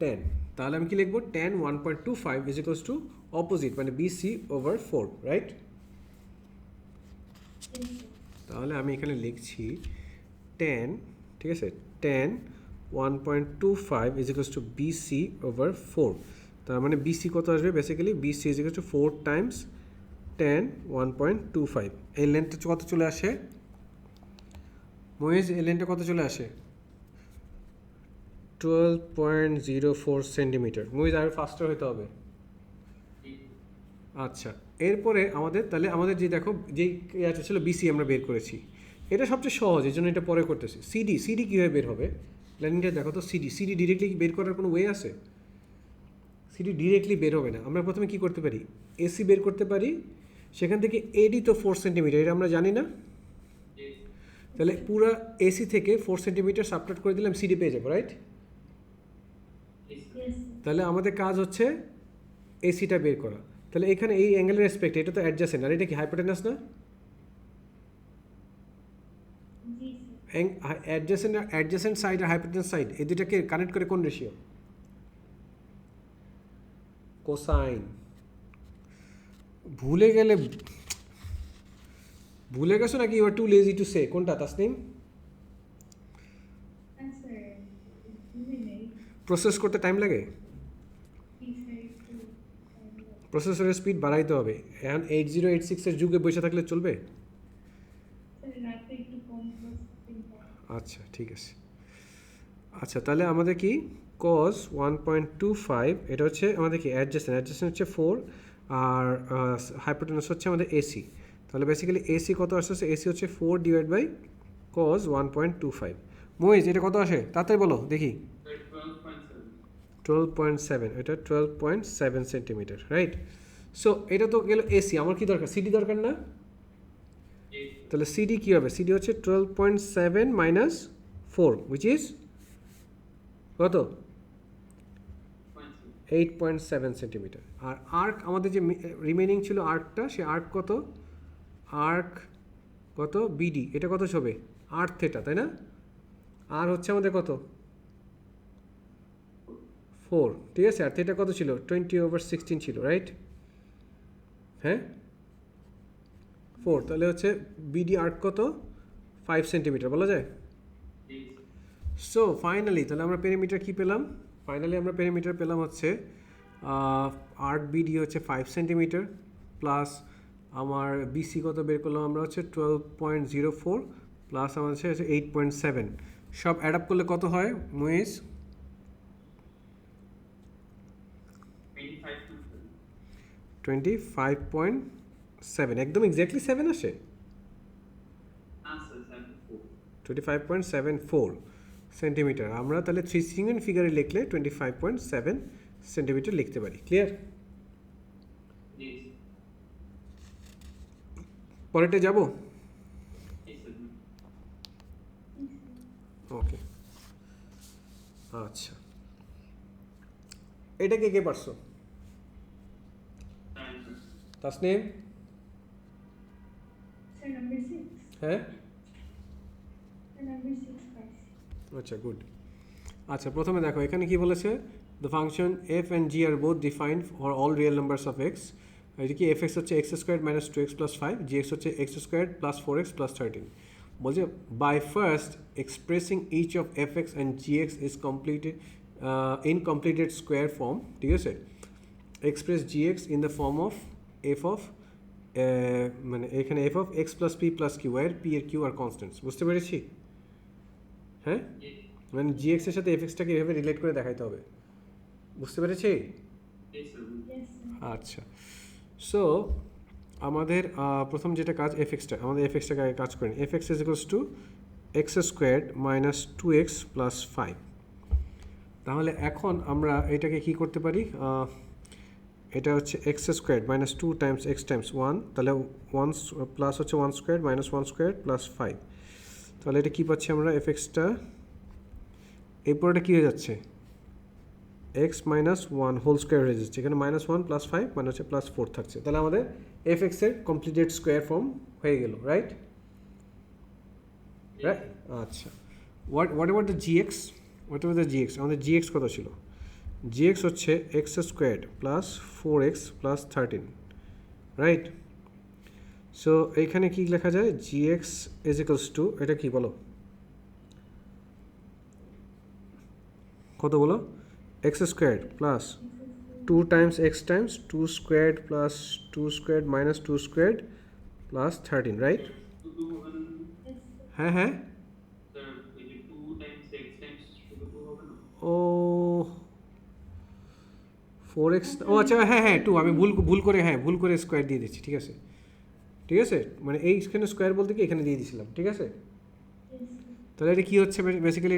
10। তাহলে আমি কি লিখবো, tan 1.25 is equals to opposite মানে বিসি ওভার 4, রাইট? তাহলে আমি এখানে লিখছি tan, ঠিক আছে, tan 1.25 is equals to BC over 4। তার মানে বিসি কত আসবে, basically BC is equals to 4 times tan 1.25। এই লেন্থটা কত চলে আসে মহিজ, এই লেন্থটা কত চলে আসে? 12.04 সেন্টিমিটার। মহিজ আরও ফাস্টার হতে হবে। আচ্ছা, এরপরে আমাদের তাহলে আমাদের যে দেখো যেই ইয়াটা ছিল বিসি আমরা বের করেছি, এটা সবচেয়ে সহজ, এই জন্য এটা পরে করতেছি। সিডি, সিডি কীভাবে বের হবে প্ল্যানিংটা দেখো তো। সিডি, সিডি ডিরেক্টলি বের করার কোনো ওয়ে আছে? সিডি ডিরেক্টলি বের হবে না। আমরা প্রথমে কি করতে পারি, এসি বের করতে পারি, সেখান থেকে এডি তো 4 সেন্টিমিটার, এটা আমরা জানি না? তাহলে পুরো এসি থেকে 4 সেন্টিমিটার সাবট্রাক্ট করে দিলাম, সিডি পেয়ে যাবো, রাইট? তাহলে আমাদের কাজ হচ্ছে এসিটা বের করা। তাহলে এখানে এই অ্যাঙ্গেলের রেসপেক্ট, এটা তো অ্যাডজাসেন্ট, আর এটা কি হাইপোটেনাস না? অ্যাডজাসেন্ট সাইড আর হাইপোটেনাস সাইড, এই দুটাকে কানেক্ট করে কোন রেশিও? কোসাইন। ভুলে গেছো নাকি you are too lazy to say? কোনটা তাসনিম? প্রসেস করতে টাইম লাগে, প্রসেসরের স্পিড বাড়াইতে হবে। এখন 8086-এর যুগে বসে থাকলে চলবে? আচ্ছা, ঠিক আছে। আচ্ছা, তাহলে আমাদের কি cos 1.25, এটা হচ্ছে আমাদের কি অ্যাডজাসেন্ট হচ্ছে 4, আর হাইপোটেনাস হচ্ছে আমাদের এসি। তাহলে বেসিক্যালি এসি কত আসছে, এসি হচ্ছে 4 ডিভাইড বাই cos 1.25। মহিজ এটা কত আসে তাড়াতাড়ি বলো দেখি। 12.7, এটা 12.7 সেন্টিমিটার, রাইট? সো এটা তো গেল এসি। আমার কি দরকার, সিডি দরকার না? তাহলে সিডি কী হবে, সিডি হচ্ছে 12.7 মাইনাস 4 উইচ ইজ কত, 8.7 সেন্টিমিটার। আর আর্ক আমাদের যে রিমেনিং ছিল আর্কটা, সে আর্ক কত বিডি, এটা কত হবে, 8 থেটা, তাই না? আর হচ্ছে আমাদের কত, 4, ঠিক আছে। আর থেটা কত ছিল, 20/16 ছিল, রাইট? হ্যাঁ, 4। তাহলে হচ্ছে বিডি আর্ক কত, 5 সেন্টিমিটার বলা যায়। সো ফাইনালি তাহলে আমরা পেরিমিটার কি পেলাম, আমরা পেরিমিটার পেলাম হচ্ছে আর্ক বিডি হচ্ছে 5 সেন্টিমিটার, প্লাস আমার বিসি কত বের করলাম আমরা হচ্ছে 12.04, প্লাস আমার হচ্ছে 8.7। সব অ্যাড আপ করলে কত হয় মুইজ? 25.7, একদম এক্স্যাক্টলি 7 আসে, 25.74 সেন্টিমিটার। আমরা তাহলে 3 সিঙ্গেল ফিগারে লিখলে 25.7 সেন্টিমিটার লিখতে পারি। ক্লিয়ার? পরেরটা যাব? ওকে, আচ্ছা, এটা কে পারছো? তাসনিম? হ্যাঁ, আচ্ছা, গুড। আচ্ছা, প্রথমে দেখো এখানে কি বলেছে, the function F and G are both defined for all real numbers of x. এটা কি এফ এক্স হচ্ছে x square minus 2x plus 5, G x হচ্ছে x square plus 4x plus 13। বলছে by first expressing each of F x and G x is completed in completed square form, ঠিক আছে, express G x in the form of F of মানে এখানে F of x plus P plus Q এর P এর Q আর constants, বুঝতে পেরেছি? হ্যাঁ, মানে জি এক্স এর সাথে এফ এক্সটাকে এভাবে রিলেট করে দেখাইতে হবে, বুঝতে পেরেছি? আচ্ছা, সো আমাদের প্রথম যেটা কাজ এফ এক্সটা, আমাদের এফ এক্সটাকে আগে কাজ করেন। F x is equals to x squared minus two x plus five. তাহলে এখন আমরা এটাকে কি করতে পারি? এটা হচ্ছে x squared minus two times x times one, তাহলে ওয়ান প্লাস হচ্ছে one squared minus one squared plus five. তাহলে এটা কী পাচ্ছি আমরা? এফ এক্সটা এরপর এটা কী হয়ে যাচ্ছে? X minus one whole square হয়ে যাচ্ছে, এখানে মাইনাস ওয়ান প্লাস ফাইভ মানে হচ্ছে প্লাস ফোর থাকছে। তাহলে আমাদের এফ এক্সের কমপ্লিটেড স্কোয়ার ফর্ম হয়ে গেল, রাইট? রাইট, আচ্ছা। Whatever the G x, whatever the G x, আমাদের জি এক্স কত ছিল? জি এক্স হচ্ছে x squared plus four x plus thirteen, right? So এইখানে কি লেখা যায়? G x is equals to, এটা কি বলো, কত বলো? X squared plus two times x times two squared plus two squared minus two squared plus thirteen, right? হ্যাঁ হ্যাঁ, ও ফোর এক্স, ও আচ্ছা, হ্যাঁ হ্যাঁ টু, আমি ভুল করে স্কোয়ার দিয়ে দিচ্ছি, ঠিক আছে ঠিক আছে, মানে এইখানে স্কোয়ার বলতে কি এখানে দিয়ে দিয়েছিলাম, ঠিক আছে? তাহলে এটা কী হচ্ছে বেসিক্যালি?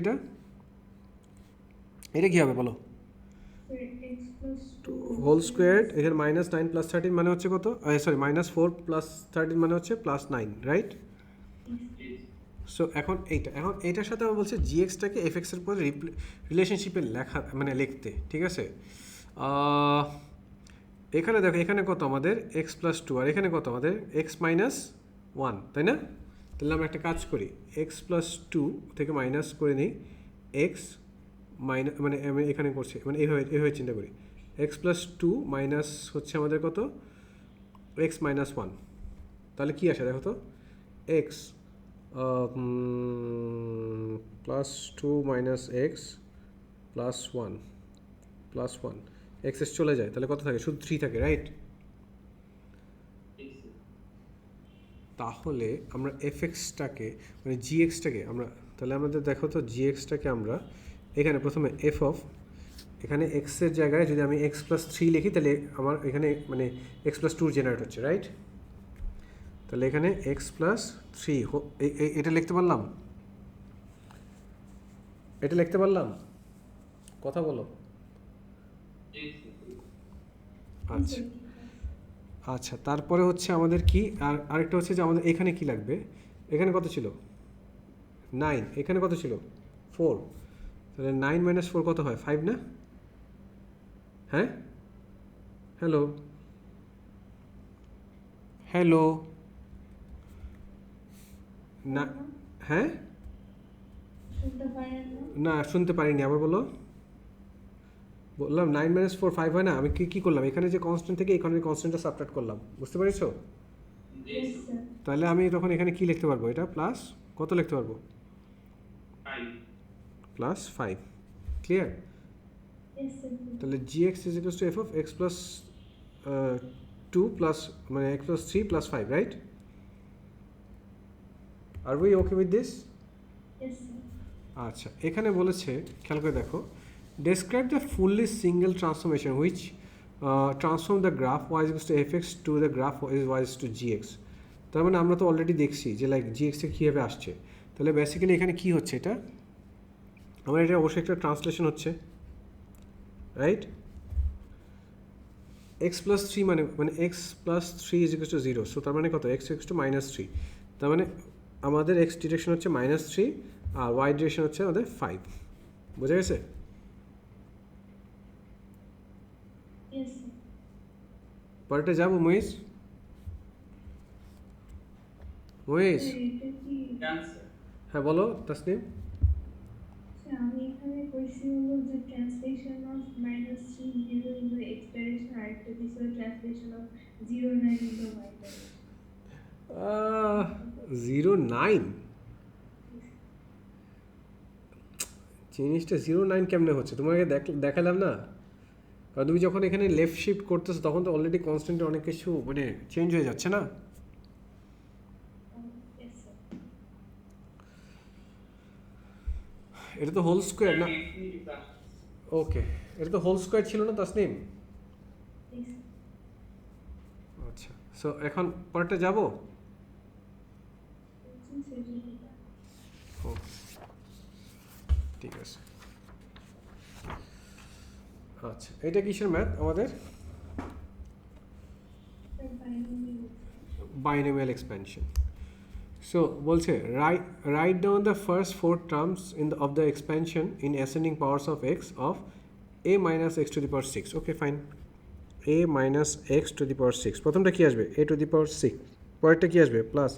এটা কী হবে বলো? হোল স্কোয়ার, এখানে মাইনাস নাইন প্লাস থার্টিন মানে হচ্ছে কত? Sorry, minus four plus thirteen মানে হচ্ছে প্লাস নাইন, রাইট? সো এখন এইটার সাথে আমার বলছে জি এক্সটাকে এফ এক্সের পরে রিলেশনশিপে লেখা, মানে লিখতে, ঠিক আছে? এখানে দেখো, এখানে কত আমাদের? এক্স প্লাস টু, আর এখানে কত আমাদের? এক্স মাইনাস ওয়ান, তাই না? তাহলে আমরা একটা কাজ করি, এক্স প্লাস টু থেকে মাইনাস করে নিই এক্স মাইনাস, মানে আমি এখানে করছি, মানে এইভাবে চিন্তা করি, এক্স প্লাস টু মাইনাস হচ্ছে আমাদের কত? X minus one. তাহলে কী আসে দেখো তো? X plus two minus x plus one x এস চলে যায়, তাহলে কত থাকে? শুধু থ্রি থাকে, রাইট? তাহলে আমরা এফ এক্সটাকে, মানে জি এক্সটাকে আমরা, তাহলে আমাদের দেখো তো জি এক্সটাকে আমরা এখানে প্রথমে এফ অফ, এখানে এক্সের জায়গায় যদি আমি এক্স প্লাস থ্রি লিখি, তাহলে আমার এখানে মানে এক্স প্লাস টুর জেনারেট হচ্ছে, রাইট? তাহলে এখানে এক্স প্লাস থ্রি, এটা লিখতে পারলাম, এটা লিখতে পারলাম, কথা বলো। আচ্ছা আচ্ছা, তারপরে হচ্ছে আমাদের কি, আরেকটা হচ্ছে যে আমাদের এখানে কি লাগবে? এখানে কত ছিল? নাইন, এখানে কত ছিল? ফোর। তাহলে নাইন মাইনাস ফোর কত হয়? ফাইভ না? হ্যাঁ, হ্যালো হ্যালো, না, হ্যাঁ না, শুনতে পারিনি, আবার বলো। বললাম নাইন মাইনাস ফোর ফাইভ হয় না? আমি কী করলাম? এখানে যে কনস্ট্যান্ট থেকে এখানে কনস্ট্যান্টটা সাবট্রাক্ট করলাম, বুঝতে পেরেছো? তাহলে আমি তখন এখানে কি লিখতে পারবো? এটা প্লাস কত লিখতে পারবো? Plus five, clear? তাহলে g x is equals to f of x plus two plus, মানে x plus three plus five, right? Are we okay with this? আচ্ছা, এখানে বলেছে, খেয়াল করে দেখো, describe the fully single transformation which transform the graph y is to f x to the graph y is to g x. তার মানে আমরা তো অলরেডি দেখছি যে লাইক জি এক্সে কীভাবে আসছে। তাহলে বেসিক্যালি এখানে কী হচ্ছে? এটা আমার, এটা অবশ্যই একটা ট্রান্সলেশন হচ্ছে, রাইট? এক্স প্লাস থ্রি মানে x plus three is equal two zero, so তার মানে কত? X equal to minus three. তার মানে আমাদের এক্স ডিরেকশন হচ্ছে মাইনাস থ্রি আর ওয়াই ডিরেকশন হচ্ছে আমাদের ফাইভ, বোঝা গেছে? পরেরটা যাবো মহিষ? হ্যাঁ বলো তাসনিম। আমি এখানে কইছি হলো যে translation of -3 0 in the x direction, আর একটা দিছে translation of 09 in the y direction. 09 জিনিসটা 09 কেমনে হচ্ছে? তোমাকে দেখালাম না, কারণ তুমি যখন এখানে লেফট শিফট করতেছো তখন তো অলরেডি কনস্ট্যান্টে অনেক কিছু মানে চেঞ্জ হয়ে যাচ্ছে না। Yes, sir. এটা তো হোল স্কোয়ার না? নেক্সট মিনিট ক্লাস ওকে, এটা তো হোল স্কোয়ার ছিল না তাসনিম? Yes, sir. আচ্ছা, সো এখন পরেরটা যাবো। Question schedule. ওকে, ঠিক আছে। আচ্ছা, এটা কিসের ম্যাথ আমাদের? Sir, binomial. Binomial expansion. So বলছে write down the first 4 terms of the expansion in ascending powers of x of a minus x to the power 6. Okay, fine. a minus x to the power 6 প্রথমটা কি আসবে? a to the power 6, পরেরটা কি আসবে? Plus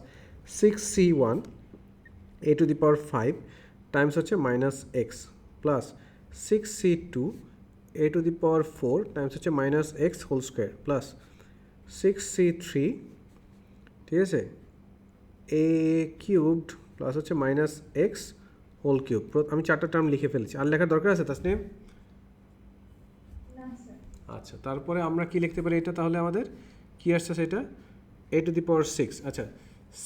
6c1 a to the power 5 times হচ্ছে minus x plus 6c2 a to the power 4 times হচ্ছে minus x whole square plus 6c3, ঠিক আছে, a কিউবড প্লাস হচ্ছে মাইনাস এক্স হোল কিউব। আমি 4টা টার্ম লিখে ফেলেছি, আর লেখার দরকার আছে তাসনিম? No, sir. আচ্ছা, তারপরে আমরা কি লিখতে পারি? এটা তাহলে আমাদের কি আসছে সেটা? a to the power 6। আচ্ছা,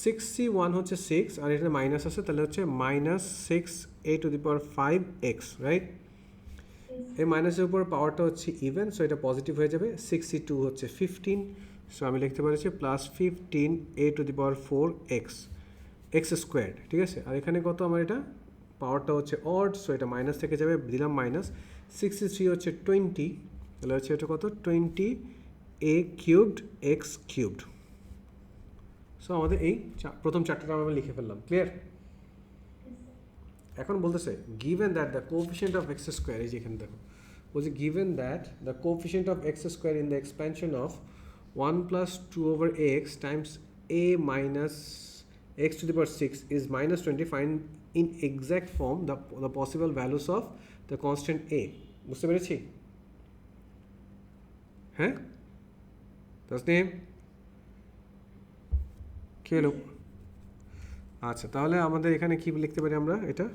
6c1 হচ্ছে 6 আর এটা মাইনাস আছে, তাহলে হচ্ছে minus 6 a to the power 5x, right? Yes. এই মাইনাসের উপর পাওয়ারটা হচ্ছে ইভেন, সো এটা পজিটিভ হয়ে যাবে। 6c2 হচ্ছে 15, সো আমি লিখতে পারছি plus 15 a to the power 4x x squared, ঠিক আছে। আর এখানে কত আমার এটা পাওয়ারটা হচ্ছে অড, সো এটা মাইনাস থেকে যাবে, দিলাম মাইনাস। 63 হচ্ছে 20, তাহলে হচ্ছে এটা কত? 20 a cubed x cubed. So আমাদের এই প্রথম 4টা টার্ম আমি লিখে ফেললাম। ক্লিয়ার? Yes, sir. এখন বলতেছে given that the coefficient of x square, এই যে এখানে দেখো বলছে given that the coefficient of x square in the expansion of 1 plus 2 over x times a minus x to the power 6 is minus 20, find in exact form the possible values of the constant a. বুঝতে পেরেছি? হ্যাঁ তাসনিম, কি হলো? আচ্ছা, তাহলে আমাদের এখানে কি লিখতে পারি আমরা? এটা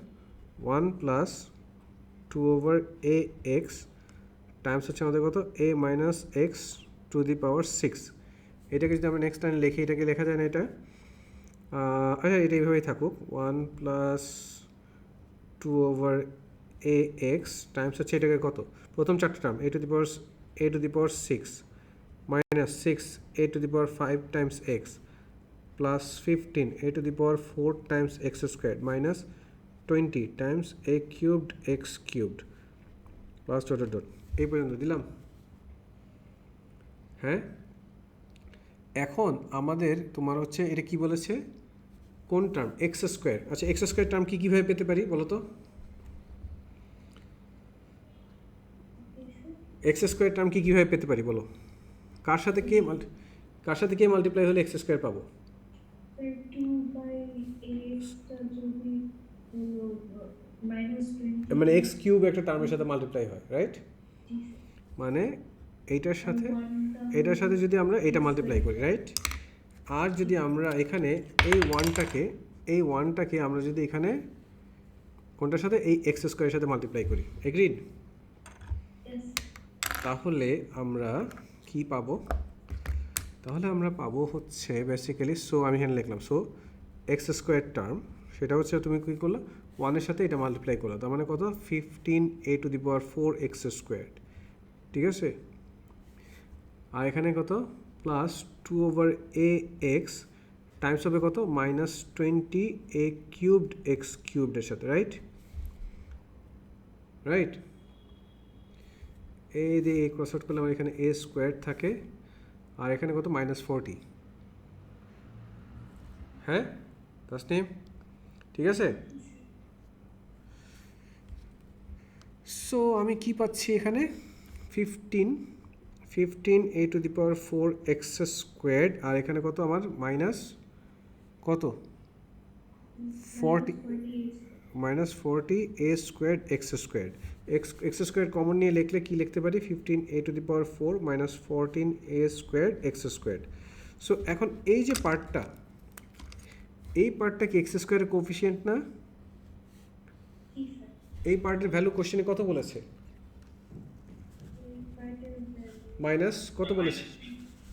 1 plus 2 over a x Times হচ্ছে আমাদের কত? a minus x to the power 6। এটাকে যদি আমরা নেক্সট টাইম লিখি, এটাকে লেখা যায় না এটা? আচ্ছা, এটা এইভাবেই থাকুক। 1 plus 2 over a x Times হচ্ছে এটাকে কত? প্রথম 4টা term a to the power 6 minus 6 a to the power 5 Times x plus 15 a to the power 4 Times x square minus 20 Times a cubed x cubed plus dot dot. এই পর্যন্ত দিলাম। হ্যাঁ, এখন আমাদের তোমার হচ্ছে এটা কি বলেছে? কোন টার্ম? X square. আচ্ছা, এক্স স্কোয়ার টার্ম কি কীভাবে পেতে পারি বলো তো? এক্স স্কোয়ার টার্ম কি কীভাবে পেতে পারি বলো? কার সাথে কে মাল্টিপ্লাই হলে এক্স স্কোয়ার পাবো? Sir, 2 by x টা যদি হলো minus 20 মানে এক্স কিউব একটা টার্মের সাথে মাল্টিপ্লাই হয়, রাইট? মানে এইটার সাথে এটার সাথে যদি আমরা এটা মাল্টিপ্লাই করি, রাইট? আর যদি আমরা এখানে এই ওয়ানটাকে আমরা যদি এখানে কোনটার সাথে? এই এক্স স্কোয়ারের সাথে মাল্টিপ্লাই করি, এগ্রিড? Yes. তাহলে আমরা কি পাবো? তাহলে আমরা পাবো হচ্ছে বেসিক্যালি, সো আমি এখানে লিখলাম সো এক্স স্কোয়ার টার্ম, সেটা হচ্ছে তুমি কী করলো? 1-এর সাথে এটা মাল্টিপ্লাই করলো, তার মানে কত? 15 a to the power 4 x square, ঠিক আছে। আর এখানে কত? Plus 2 over a x Times হবে কত? মাইনাস 20 a কিউবড x কিউবডের সাথে, রাইট? রাইট, এই যে ক্রস আউট করলে আমার এখানে a স্কোয়ার থাকে, আর এখানে কত? মাইনাস 40। হ্যাঁ তাসনিম, ঠিক আছে? সো আমি কি পাচ্ছি এখানে? 15 a to the power 4 x squared, আর এখানে কত আমার? মাইনাস কত? 40 minus 40 a squared x squared. X square common নিয়ে লিখলে কি লিখতে পারি? 15 a to the power 4 minus 14 a squared x squared. So এখন এই যে পার্টটা, এই পার্টটা কি এক্স স্কোয়ারের কোফিশিয়েন্ট না? এই পার্টের ভ্যালু কোশ্চেনে কত বলেছে? এই পার্টের মাইনাস কত বলেছে?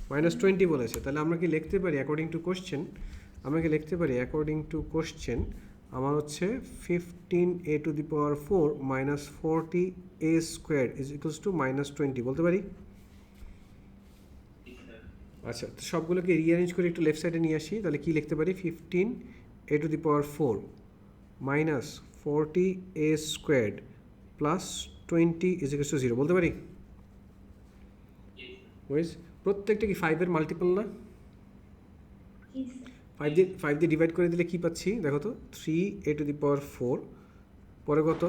-20 বলেছে। তাহলে আমরা কি লিখতে পারি অ্যাকর্ডিং টু কোশ্চেন, আমরা কি লিখতে পারি অ্যাকর্ডিং টু কোশ্চেন আমার হচ্ছে 15a⁴ minus 40a² is equals to -20 বলতে পারি? আচ্ছা, তো সবগুলোকে রিঅ্যারেঞ্জ করে একটু লেফট সাইডে নিয়ে আসি। তাহলে কি লিখতে পারি? 15a⁴ minus 40a² plus 20 is equals to 0 বলতে পারি? ওয়েজ প্রত্যেকটা কি 5-এর মাল্টিপল না? 5 দিয়ে ডিভাইড করে দিলে কি পাচ্ছি দেখো তো? 3a⁴ পরে কত?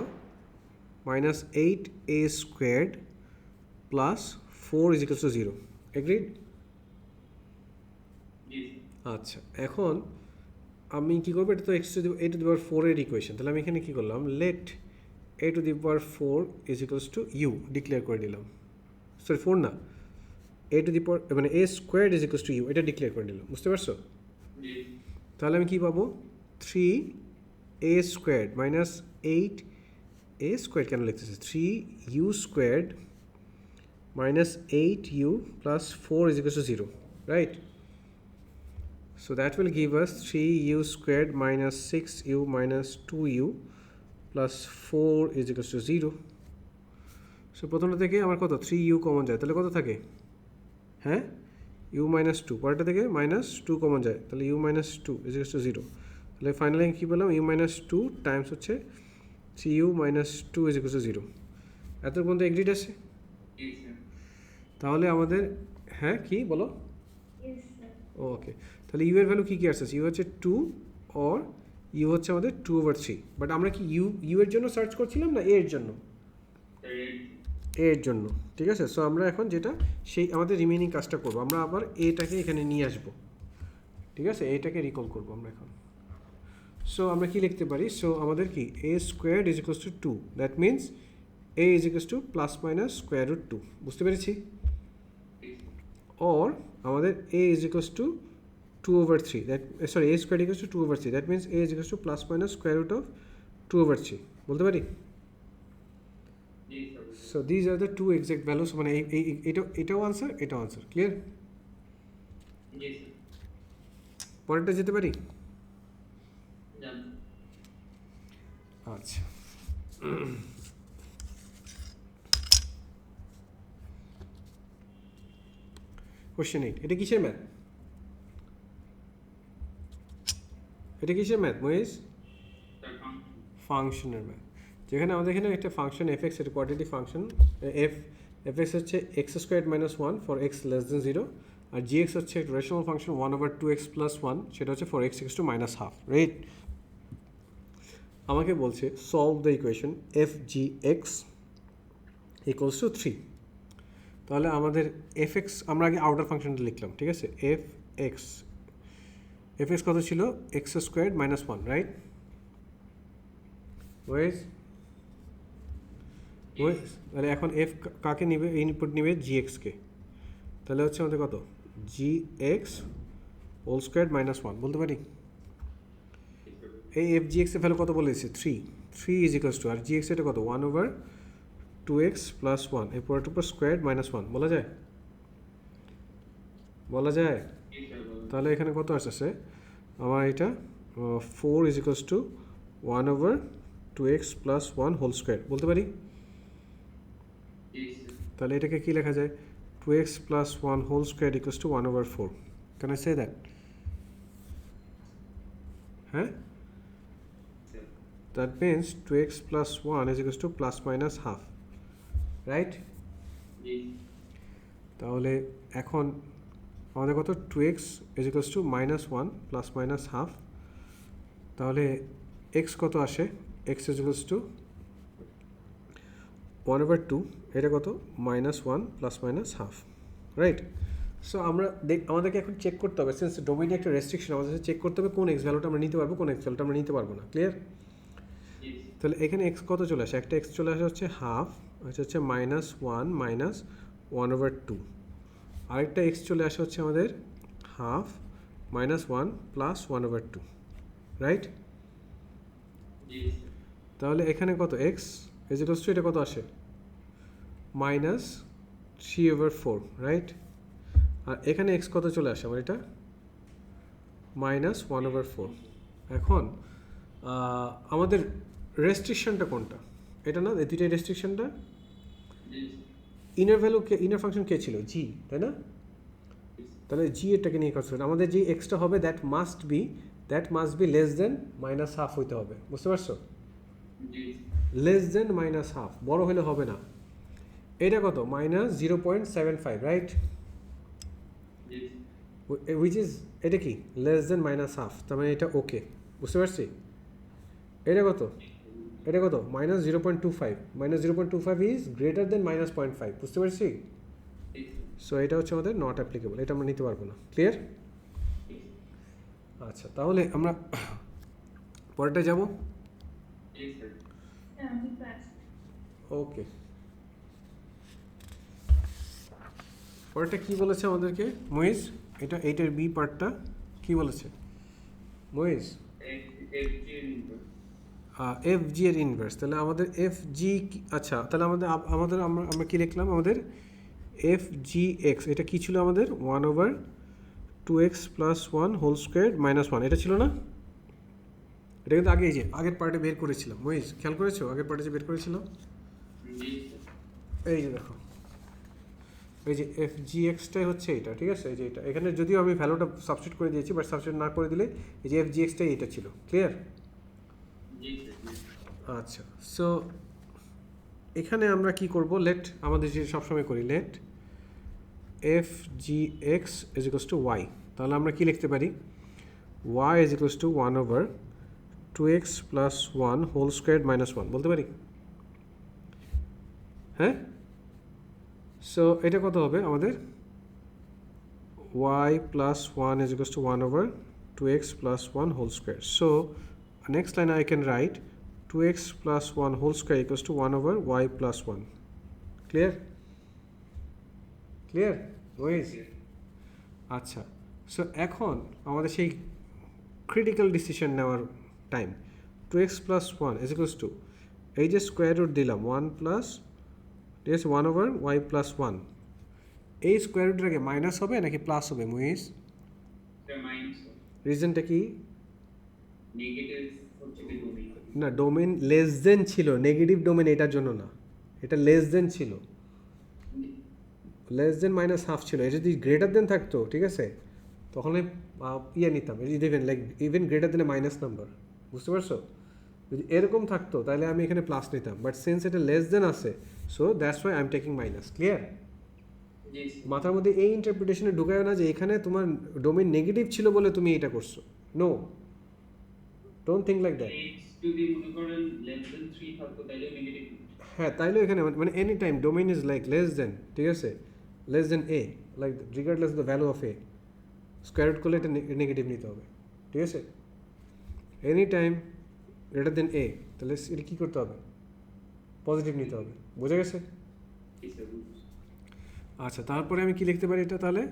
Minus 8a² plus 4 is equals to 0। Agreed? আচ্ছা, এখন আমি কি করবো? এটা তো a⁴ এর ইকুয়েশন। তাহলে আমি এখানে কি করলাম? Let a⁴ is equals to u declare করে দিলাম। সরি 4 না, মানে a² is equals to u এটা ডিক্লেয়ার করে দিলাম। বুঝতে পারছো? তাহলে আমি কি পাবো? 3a² মাইনাস 8a² কেন লিখতেছি? 3u² minus 8u plus 4 is equal to 0, right? So that will give us 3u² minus 6u minus 2u plus 4 is equal to 0. So প্রথমটা থেকে আমার কত? 3u কমন যায়, তাহলে কত থাকে? হ্যাঁ, u minus 2, পরেরটা থেকে minus 2 কমন যায়, তাহলে u minus 2 is equal to 0. তাহলে ফাইনালি কি বললাম? u minus 2 টাইমস হচ্ছে 3u minus 2 is equal to 0. এত পর্যন্ত এগ্রিড আছে? তাহলে আমাদের হ্যাঁ কি বলো? ওকে, তাহলে ইউ এর ভ্যালু কী কী আসছে? ইউ হচ্ছে 2 অর ইউ হচ্ছে আমাদের 2/3। বাট আমরা কি ইউ এর জন্য সার্চ করছিলাম না এ এর জন্য? এ এর জন্য, ঠিক আছে। সো আমরা এখন যেটা সেই আমাদের রিমেইনিং কাজটা করবো, আমরা আবার এটাকে এখানে নিয়ে আসবো, ঠিক আছে। এটাকে রিকল করবো আমরা এখন। সো আমরা কি লিখতে পারি? সো আমাদের কি a² is equals to 2, that means a is equals two plus minus √2। বুঝতে পেরেছি? or আমাদের a is equals to 2/3, that sorry a² equals to 2/3, that means a is equals to plus minus square root of 2/3 বলতে পারি? So these are the two exact values, মানে এটাও answer, এটাও answer. Clear? পরেরটা যেতে পারি? আচ্ছা, কোশ্চেন 8। এটা কিসের ম্যাথ? এটা কিসের ম্যাথ মহেশ? ফাংশনের ম্যাথ। যেখানে আমাদের এখানে একটা ফাংশন f(x), এটা কোয়াড্রেটিক ফাংশন। f(x) হচ্ছে x² - 1 for x less than 0, আর gx হচ্ছে একটা রেশনাল ফাংশন 1/2x + 1, সেটা হচ্ছে ফর x = -1/2, রাইট? আমাকে বলছে সলভ দ্য ইকুয়েশন f(g(x) = 3। তাহলে আমাদের f(x) আমরা আগে আউটার ফাংশনটা লিখলাম, ঠিক আছে। f(x) কত ছিল? x² - 1, right? ওয়েজ তাহলে এখন f কাকে নিবে? ইনপুট নিবে gx কে। তাহলে হচ্ছে আমাদের কত? gx হোল স্কোয়ার - 1 বলতে পারি? এই f(gx) এর ভ্যালু কত বলেছে? 3 ইজ ইকুয়ালস টু, আর gx এটা কত? 1/2x + 1, এরপর উপর স্কোয়ার -1 বলা যায়? বলা যায়? তাহলে এখানে কত আসছে আমার? এটা 4 is equals to 1/2x + 1 whole square বলতে পারি? তাহলে এটাকে কি লেখা যায়? 2x + 1 whole square equals to 1/4। Can I say that? হ্যাঁ, that means 2x + 1 is equals to ±1/2, right? তাহলে এখন আমাদের কত? 2x is equals two -1 ±1/2। তাহলে x কত আসে? x ইজ ইকুয়ালস টু 1/2, এটা কত? -1 ±1/2, রাইট? সো আমাদেরকে এখন চেক করতে হবে, সিন্স ডোমেইনে একটা রেস্ট্রিকশন, আমাদের চেক করতে হবে কোন x ভ্যালুটা আমরা নিতে পারবো, কোন x ভ্যালুটা আমরা নিতে পারবো না। ক্লিয়ার? তাহলে এখানে x কত চলে আসে? একটা x চলে আসে হচ্ছে হাফ, আচ্ছা হচ্ছে -1 - 1/2, আরেকটা x চলে আসে হচ্ছে আমাদের হাফ -1 + 1/2, রাইট? তাহলে এখানে কত? x ইজ ইকুয়ালস টু এটা কত আসে? 3/4, রাইট? আর এখানে এক্স কত চলে আসে আমার, এটা -1/4। এখন আমাদের রেস্ট্রিকশনটা কোনটা? এটা না, এই দুইটাই রেস্ট্রিকশনটা। ইনার ভ্যালু কে, ইনার ফাংশন কে ছিল? জি, তাই না? তাহলে জি এটাকে নিয়ে কাজ করতে, আমাদের যে এক্সটা হবে দ্যাট মাস্ট বি লেস দেন -1/2 হইতে হবে, বুঝতে পারছো? লেস দেন -1/2, বড় হলে হবে না। এটা কত? -0.75, রাইট? উইচ ইজ, এটা কি লেস দেন -1/2, তার মানে এটা ওকে, বুঝতে পারছি? এটা কত? এটা কত? -0.25, -0.25 ইজ গ্রেটার দেন -0.5, বুঝতে পারছি? সো এটা হচ্ছে আমাদের নট অ্যাপ্লিকেবল, এটা আমরা নিতে পারবো না। ক্লিয়ার? আচ্ছা, তাহলে আমরা পরেরটা যাব। আমি ক্লাস ওকে, পরেরটা কি বলেছে আমাদেরকে মুইজ? এটা এইটার বি পার্টটা কি বলেছে মুইজ? এফ জি এর ইনভার্স। তাহলে আমাদের এফ জি, আচ্ছা তাহলে আমাদের আমরা কি লিখলাম? আমাদের এফ জি এক্স, এটা কি ছিল আমাদের? 1/2x + 1 হোল স্কোয়ার -1, এটা ছিল না? এটা কিন্তু আগে, এই যে আগের পার্টে বের করেছিলাম মুইজ, খেয়াল করেছো? আগের পার্টে যে বের করেছিলাম, এই যে দেখো, এই যে এফ জি এক্সটাই হচ্ছে এটা, ঠিক আছে? এই যে এটা, এখানে যদিও আমি ভ্যালুটা সাবস্টিটিউট করে দিয়েছি, বাট সাবস্টিটিউট না করে দিলে এই যে এফ জি এক্সটাই এটা ছিল। ক্লিয়ার? আচ্ছা, সো এখানে আমরা কি করব? লেট, আমাদের যে সবসময় করি, let F G x is equals to Y. তাহলে আমরা কি লিখতে পারি? Y is equals to 1/2x + 1 whole square -1 বলতে পারি, হ্যাঁ? সো এটা কত হবে আমাদের? y + 1 is equals to 1/2x + 1 whole square. So next line I can write 2x + 1 whole square equals to 1/y + 1. Clear? Clear? Boys? আচ্ছা, সো এখন আমাদের সেই ক্রিটিক্যাল ডিসিশন নেওয়ার time. 2x + 1 is equals to, এই যে স্কোয়ার রুট দিলাম 1 plus, ঠিক আছে, 1/y + 1, এই স্কোয়ার রুটের আগে মাইনাস হবে নাকি প্লাস হবে মুইজ? রিজনটা কি? না, ডোমেন লেস দেন ছিল, নেগেটিভ ডোমেন এটার জন্য না, এটা লেস দেন ছিল, লেস দেন -1/2 ছিল। এটা যদি গ্রেটার দেন থাকতো, ঠিক আছে, তখন ইয়ে নিতাম, দেখবেন like even greater than minus number, বুঝতে পারছো? যদি এরকম থাকতো তাহলে আমি এখানে প্লাস নিতাম, বাট সিন্স এটা লেস দেন আছে, so that's why I am taking minus. Clear? মাথার মধ্যে এই ইন্টারপ্রিটেশনে ঢুকায় না যে এখানে তোমার ডোমেন নেগেটিভ ছিল বলে তুমি এটা করছো। No, don't think like that. যদি মনে করেন লেস দেন 3 থাকতো তাহলে নেগেটিভ। হ্যাঁ, তাইলে এখানে মানে any time domain is like less than, ঠিক আছে, less than A, like regardless the value of A, square root করলে এটা নেগেটিভ নিতে হবে, ঠিক আছে? Any time greater than A, তাহলে এটা কী করতে হবে? পজিটিভ নিতে হবে, বোঝা গেছে? আচ্ছা, তারপরে আমি কি লিখতে পারি এটা তাহলে?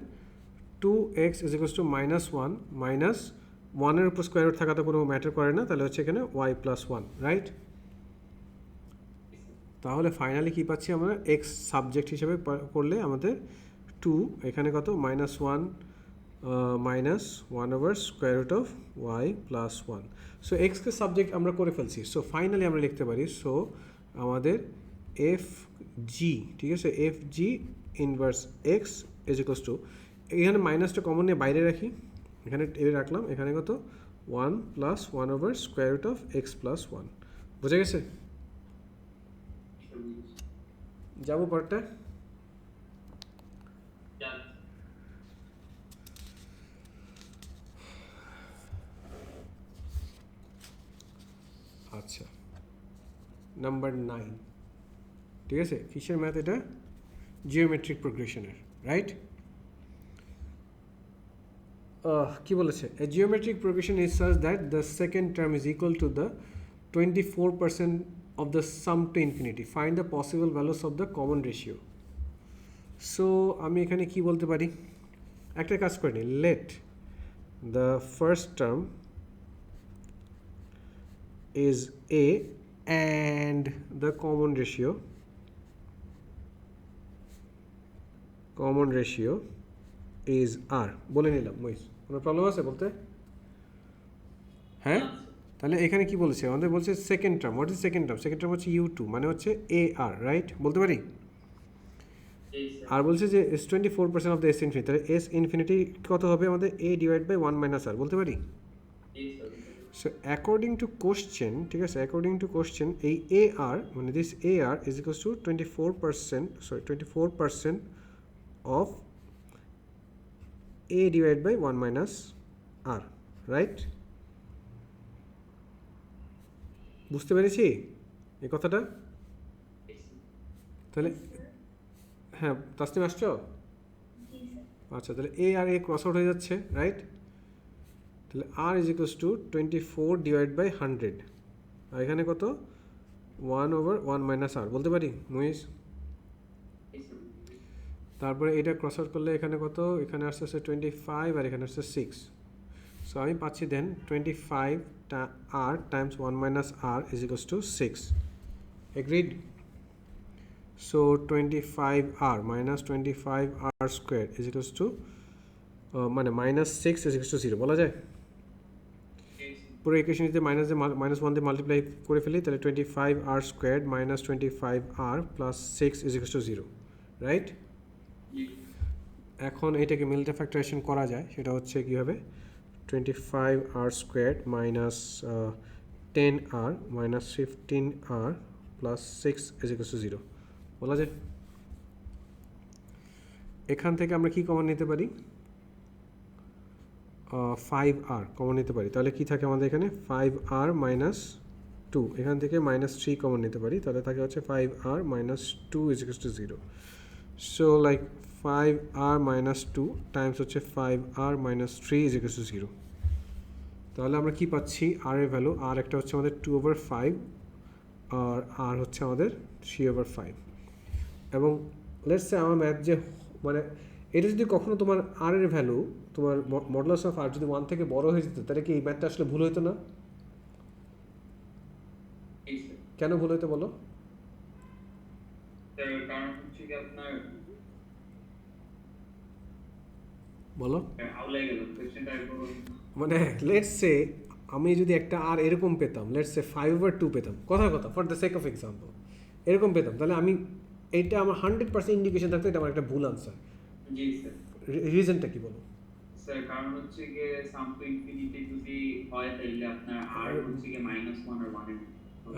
2x is equals to -1, minus 1-এর উপর স্কোয়ার রুট থাকা তো কোনো ম্যাটার করে না, তাহলে হচ্ছে এখানে y + 1, রাইট? তাহলে ফাইনালি কি পাচ্ছি আমরা? x সাবজেক্ট হিসেবে করলে আমাদের 2, এখানে কত? -1 মাইনাস 1/√y + 1। সো এক্সকে সাবজেক্ট আমরা করে ফেলছি, সো ফাইনালি আমরা লিখতে পারি, সো আমাদের এফ জি, ঠিক আছে, F G inverse x is equals to, এখানে মাইনাসটা কমন নিয়ে বাইরে রাখি, এখানে রাখলাম, এখানে কত? 1 + 1/√x + 1, বুঝে গেছে? যাবো পরটা। আচ্ছা, নাম্বার 9, ঠিক আছে, কিসের ম্যাথ এটা? জিওমেট্রিক প্রোগ্রেশনের, রাইট? কি বলেছে? A geometric progression is such that the second term is equal to the 24% of the sum to infinity. Find the possible values of the common ratio. So আমি এখানে কি বলতে পারি? একটা কাজ করে নিই, let the first term is a and the common ratio common ratio is r বলে নিলাম। মহিষ, কোনো প্রবলেম আছে বলতে? হ্যাঁ, তাহলে এখানে কি বলছে আমাদের? বলছে second term. What is second term? Second term হচ্ছে u2, মানে হচ্ছে এ আর, রাইট? বলতে পারি। আর বলছে যে S 24% of the S infinity, তাহলে এস ইনফিনিটি কত হবে আমাদের? এ ডিভাইড বাই 1 মাইনাস আর, বলতে পারি। সো অ্যাকর্ডিং টু কোশ্চেন, ঠিক আছে, অ্যাকর্ডিং টু কোশ্চেন এই এ আর মানে this A R is equals to 24% of A divide by 1 minus R, right? বুঝতে পেরেছি এই কথাটা? তাহলে হ্যাঁ, তাসনিম আসছো? আচ্ছা, তাহলে এ আর এ ক্রস আউট হয়ে যাচ্ছে, রাইট? তাহলে r is equals to 24 divide by 100, আর এখানে কত? 1/1 মাইনাস আর, বলতে পারি মহিষ। তারপরে এটা ক্রস আউট করলে এখানে কত? এখানে আসতে আসছে 25 আর এখানে আসছে 6। সো আমি পাচ্ছি then 25 r times 1 minus r is equals to 6। Agreed? So 25 r minus 25 r square is equals to মানে মাইনাস 6 ইজ ইকুয়ালস টু 0 বলা যায়। পুরো ইকুয়েশন যদি -1 দিয়ে মাল্টিপ্লাই করে ফেলি, তাহলে 25 r square minus 25 r plus 6 is equals to 0, right? এখন এটাকে মিলটা ফ্যাক্টরাইজেশন করা যায়, সেটা হচ্ছে কীভাবে? 25 r square minus 10 r minus 15 r plus 6 is equals to 0 বলা যায়। এখান থেকে আমরা কি কমন নিতে পারি? 5 আর কমন নিতে পারি। তাহলে কি থাকে আমাদের এখানে? 5 আর মাইনাস 2, এখান থেকে মাইনাস 3 কমন নিতে পারি, তাহলে থাকে হচ্ছে 5 r minus 2 is equals to 0। So like 5 r minus 2 times হচ্ছে 5 r minus 3 is equals to 0। তাহলে আমরা কি পাচ্ছি? আর এর ভ্যালু, আর একটা হচ্ছে আমাদের 2/5 আর আর হচ্ছে আমাদের 3/5। এবং লেটস সে আমার ম্যাথ যে মানে এটা যদি কখনো তোমার আর এর ভ্যালু, তোমার মডুলাস অফ আর যদি 1 থেকে বড় হয়ে যেত, তাহলে কি এই ম্যাথটা আসলে ভুল হইতো না? কেন ভুল হইতো বলো? কারণ হচ্ছে কি আপনার বলো কোশ্চেনটা মানে লেটস সে আমি যদি একটা আর এরকম পেতাম, লেটস সে 5/2 পেতাম, কথার কথা, for the sake of example এরকম পেতাম, তাহলে আমি এটা আমার 100% ইন্ডিকেশন থাকতো এটা আমার একটা ভুল আনসার। জি স্যার। রিজনটা কি বলো? স্যার কারণ হচ্ছে কি সাম টু ইনফিনিটি যদি হয় তাহলে আপনার আর হচ্ছে কি -1 আর 1 এর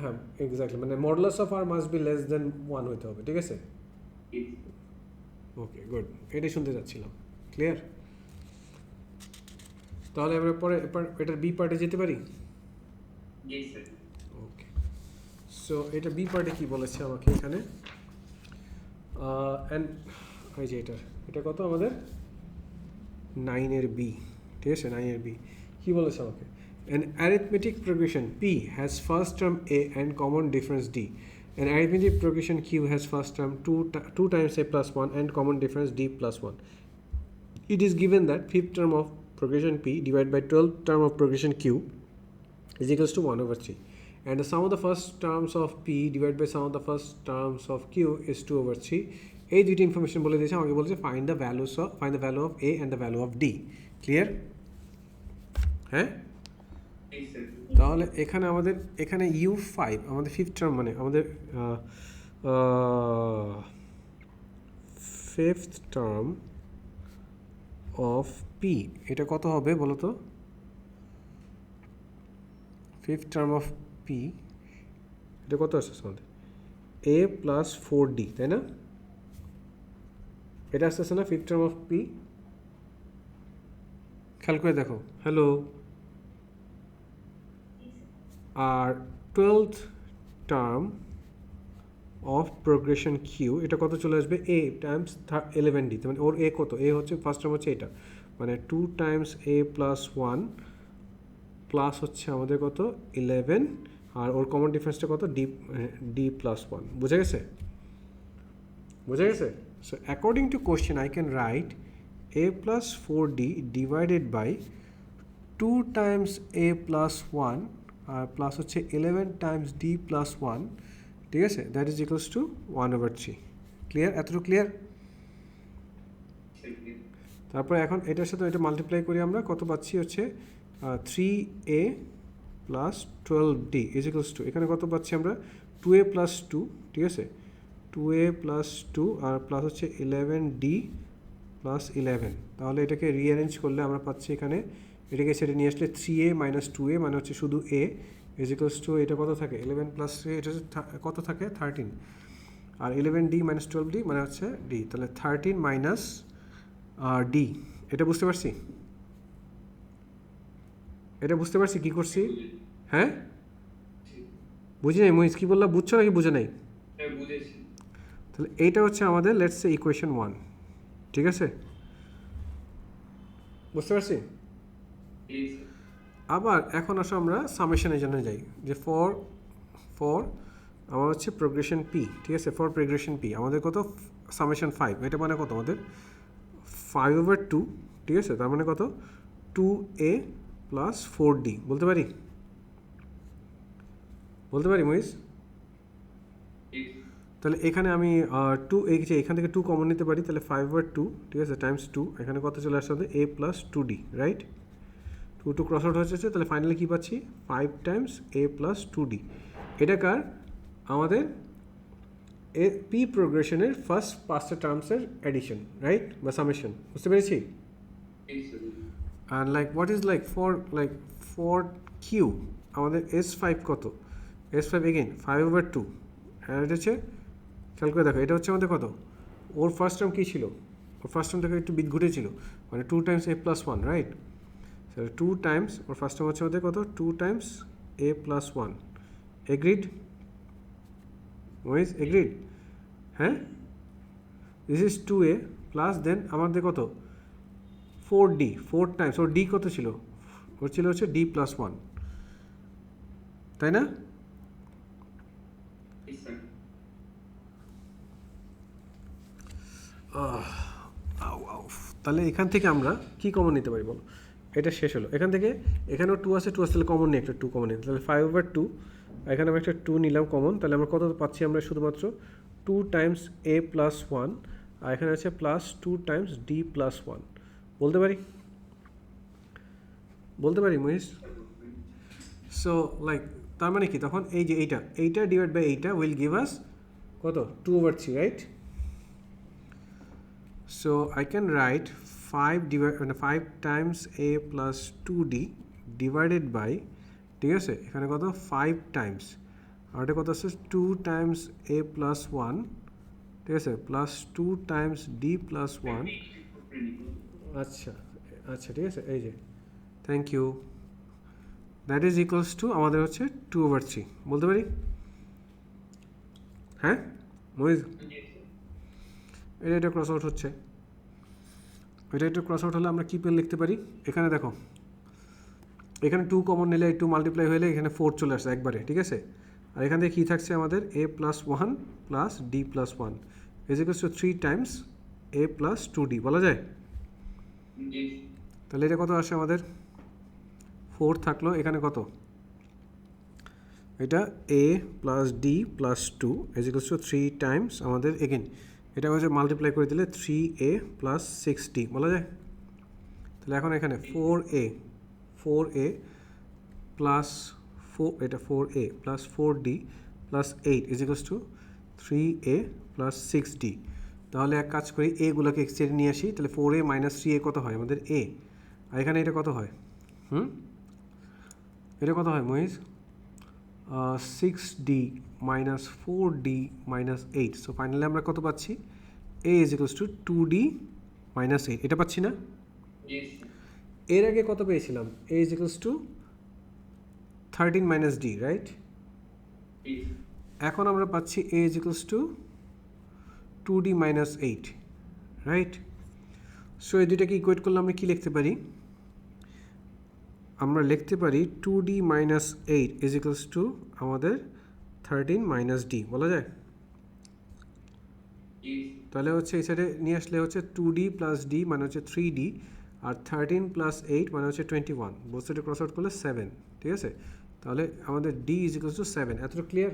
হ্যাঁ এক্স্যাক্টলি, মানে modulus of R must be less than 1 হইতে হবে, ঠিক আছে? ওকে গুড, এটাই শুনতে চাচ্ছিলাম। ক্লিয়ার? তাহলে আমরা পরে এটার বি পার্টে যেতে পারি। জি স্যার। ওকে, সো এটা বি পার্টে কি বলেছে আমাকে এখানে? অ্যান্ড ওই যে এটা কত আমাদের 9 এর বি, ঠিক আছে? 9 এর বি কি বলেছে আমাকে? An arithmetic progression P has first term A and common difference D. An arithmetic progression Q has first term 2 times A plus 1 and common difference D plus 1. It is given that fifth term of progression P divided by 12th term of progression Q is equals to 1/3. And the sum of the first terms of P divided by sum of the first terms of Q is 2/3. এই দুইটা information বলে দিয়েছে আমাকে, বলেছে find the value of A and the value of D. Clear? হ্যাঁ, তাহলে এখানে আমাদের এখানে U5 আমাদের ফিফথ টার্ম, মানে আমাদের ফিফথ টার্ম অফ পি, এটা কত হবে বলো তো? ফিফথ টার্ম অফ পি এটা কত আসছে আমাদের? A প্লাস 4D, তাই না? এটা আসতেছে না ফিফথ টার্ম অফ পি? খেয়াল করে দেখো। হ্যালো। আর 12th term of progression Q এটা কত চলে আসবে? A টাইমস 11D, মানে ওর A কত? A হচ্ছে ফার্স্ট টার্ম হচ্ছে এটা, মানে 2 টাইমস A প্লাস 1 প্লাস হচ্ছে আমাদের কত? 11, আর ওর কমন ডিফারেন্সটা কত? D plus 1। বুঝে গেছে? বুঝে গেছে? So according to question I can right A plus 4D divided by 2 times A plus 1 আর প্লাস হচ্ছে 11 টাইমস D প্লাস 1, ঠিক আছে? That is equals to 1/3। Clear? এতটুকু ক্লিয়ার? তারপরে এখন এটার সাথে এটা মাল্টিপ্লাই করি আমরা, কত পাচ্ছি হচ্ছে 3a plus 12d is equals to, এখানে কত পাচ্ছি আমরা 2a প্লাস 2, ঠিক আছে, 2a প্লাস 2 আর প্লাস হচ্ছে 11d প্লাস 11। তাহলে এটাকে রিঅ্যারেঞ্জ করলে আমরা পাচ্ছি এখানে, এটাকে সেটা নিয়ে আসলে 3a মাইনাস 2a মানে হচ্ছে শুধু a ইজ ইকুয়ালস টু, এটা কত থাকে 11 প্লাস 3, এটা হচ্ছে কত থাকে 13, আর 11d মাইনাস 12d মানে হচ্ছে d, তাহলে 13 মাইনাস d। এটা বুঝতে পারছি, এটা বুঝতে পারছি কী করছি? হ্যাঁ বুঝি নাই মহিষ, কী বললাম বুঝছো নাকি বুঝে নাই? তাহলে এইটা হচ্ছে আমাদের লেটস সে ইকুয়েশন 1, ঠিক আছে, বুঝতে পারছি। আবার এখন আসো আমরা সামেশনের জন্য যাই, যে ফর আমার হচ্ছে প্রোগ্রেশন পি, ঠিক আছে, ফর প্রোগ্রেশন পি আমাদের কত সামেশন 5, এটা মানে কত আমাদের 5/2, ঠিক আছে, তার মানে কত 2a প্লাস 4d, বলতে পারি মহিষ? তাহলে এখানে আমি 2 এখান থেকে 2 কমন নিতে পারি, তাহলে 5/2, ঠিক আছে, টাইমস 2, এখানে কত চলে আসছে a plus 2d, right, 2 cross out হচ্ছে, তাহলে ফাইনালি কী পাচ্ছি 5 টাইমস a প্লাস 2d। এটা কার আমাদের পি প্রোগ্রেশনের ফার্স্ট 5টা টার্মসের অ্যাডিশন, রাইট, বা সামেশন, বুঝতে পেরেছি। আর like what is like for q আমাদের S5 কত, S5 এগেইন 5/2, আর এটা হচ্ছে খেয়াল করে দেখো, এটা হচ্ছে আমাদের কত, ওর ফার্স্ট টার্ম কী ছিল, ওর ফার্স্ট টার্ম থেকে একটু বিট ঘুরেছিল, মানে 2 Times a plus 1, right, 2 Times or first term হচ্ছে আমাদের কত 2 Times a plus 1, agreed wise, agreed, হ্যাঁ, দিস ইজ 2a প্লাস দেন আমাদের কত 4d, 4 টাইমস ওর d কত ছিল, ওর ছিল হচ্ছে d প্লাস 1, তাই না? তাহলে এখান থেকে আমরা কি কমন নিতে পারি বলো, এটা শেষ হলো, এখান থেকে এখানেও 2 আছে, 2 আছে, তাহলে কমন নিই একটা 2 কমন নিই, তাহলে 5/2, এখানে আমরা একটা 2 নিলাম কমন, তাহলে আমরা কত পাচ্ছি আমরা শুধুমাত্র 2 টাইমস a প্লাস 1, আর এখানে আছে প্লাস 2 টাইমস d প্লাস 1, বলতে পারি মহিষ। সো লাইক তার মানে কি, তখন এই যে এইটা ডিভাইড বাই এইটা উইল গিভ আস কত 2/3, right. So I can write 5 times a plus 2d divided by, ঠিক আছে, এখানে কত 5 টাইমস, আর এটা কত আছে 2 টাইমস a প্লাস 1, ঠিক আছে, প্লাস 2 টাইমস d প্লাস 1, আচ্ছা আচ্ছা, ঠিক আছে, এই যে thank you, that is equals to আমাদের হচ্ছে 2/3, বলতে পারি, হ্যাঁ মহিজ, এটা ক্রস আউট হচ্ছে, এটা ক্রস আউট হলে আমরা কী পেয়ে লিখতে পারি, এখানে দেখো এখানে 2 কমন নিলে 2 মাল্টিপ্লাই হলে এখানে 4 চলে আসে একবারে, ঠিক আছে, আর এখান থেকে কী থাকছে আমাদের a plus 1 plus d plus 1 is equals two 3 Times a plus 2d, বলা যায়। তাহলে এটা কত আসে আমাদের 4 থাকলো, এখানে কত, এটা a plus d plus 2 is equals two 3 Times আমাদের এগেন এটা হচ্ছে মাল্টিপ্লাই করে দিলে 3a প্লাস 6d, বলা যায়। তাহলে এখন এখানে 4a প্লাস 4, এটা 4a plus 4d plus 8 is equals two 3a plus 6d। তাহলে এক কাজ করি, এগুলোকে এক্সচেঞ্জ নিয়ে আসি, তাহলে 4a মাইনাস 3a কত হয় আমাদের a, আর এখানে এটা কত হয়, এটা কত হয় মহিষ, 6d minus 4d minus 8, so finally আমরা কত পাচ্ছি a is equals two 2d minus 8, এটা পাচ্ছি না? এর আগে কত পেয়েছিলাম, a is equals two 13 minus d, right, এখন আমরা পাচ্ছি a is equals two 2d minus 8, right. So এই দুইটাকে ইকুয়েট করলে আমরা কি লিখতে পারি, আমরা লিখতে পারি 2d minus 8 is equals to আমাদের 13 মাইনাস d, বলা যায়। তাহলে হচ্ছে এই সাইডে নিয়ে আসলে হচ্ছে 2d প্লাস d মানে হচ্ছে 3d, আর 13 প্লাস 8 মানে হচ্ছে 21, বোথ সাইডে ক্রস আউট করলে 7, ঠিক আছে, তাহলে আমাদের d ইজ ইকুয়ালস টু 7, এতটা ক্লিয়ার।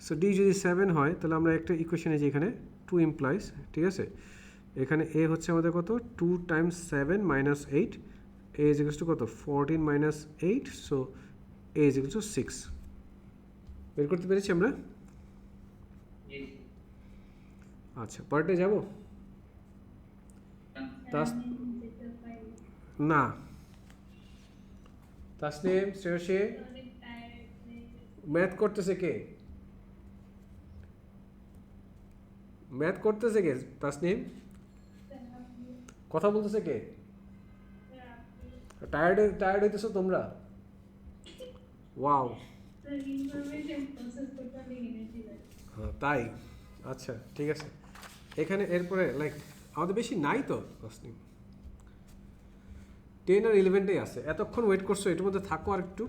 সো d যদি 7 হয় তাহলে আমরা একটা ইকুয়েশনে যে এখানে 2 ইমপ্লাইজ, ঠিক আছে, এখানে এ হচ্ছে আমাদের কত 2 Times 7 minus 8 A is equals two কত 14 minus 8 so A is equals to 6 বের করতে পেরেছি আমরা আচ্ছা পরেরটা যাব না তাসনিম শ্রেয়সী ম্যাথ করতেছে কে ম্যাথ করতেছে কে তাসনিম কথা বলতেছে কে টায়ার্ড হইতেছো তোমরা ওয়াও হ্যাঁ তাই আচ্ছা ঠিক আছে এখানে এরপরে লাইক আমাদের বেশি নাই তো তাসনিম 10 আর 11টাই আছে এতক্ষণ ওয়েট করছো এটার মধ্যে থাকো আর একটু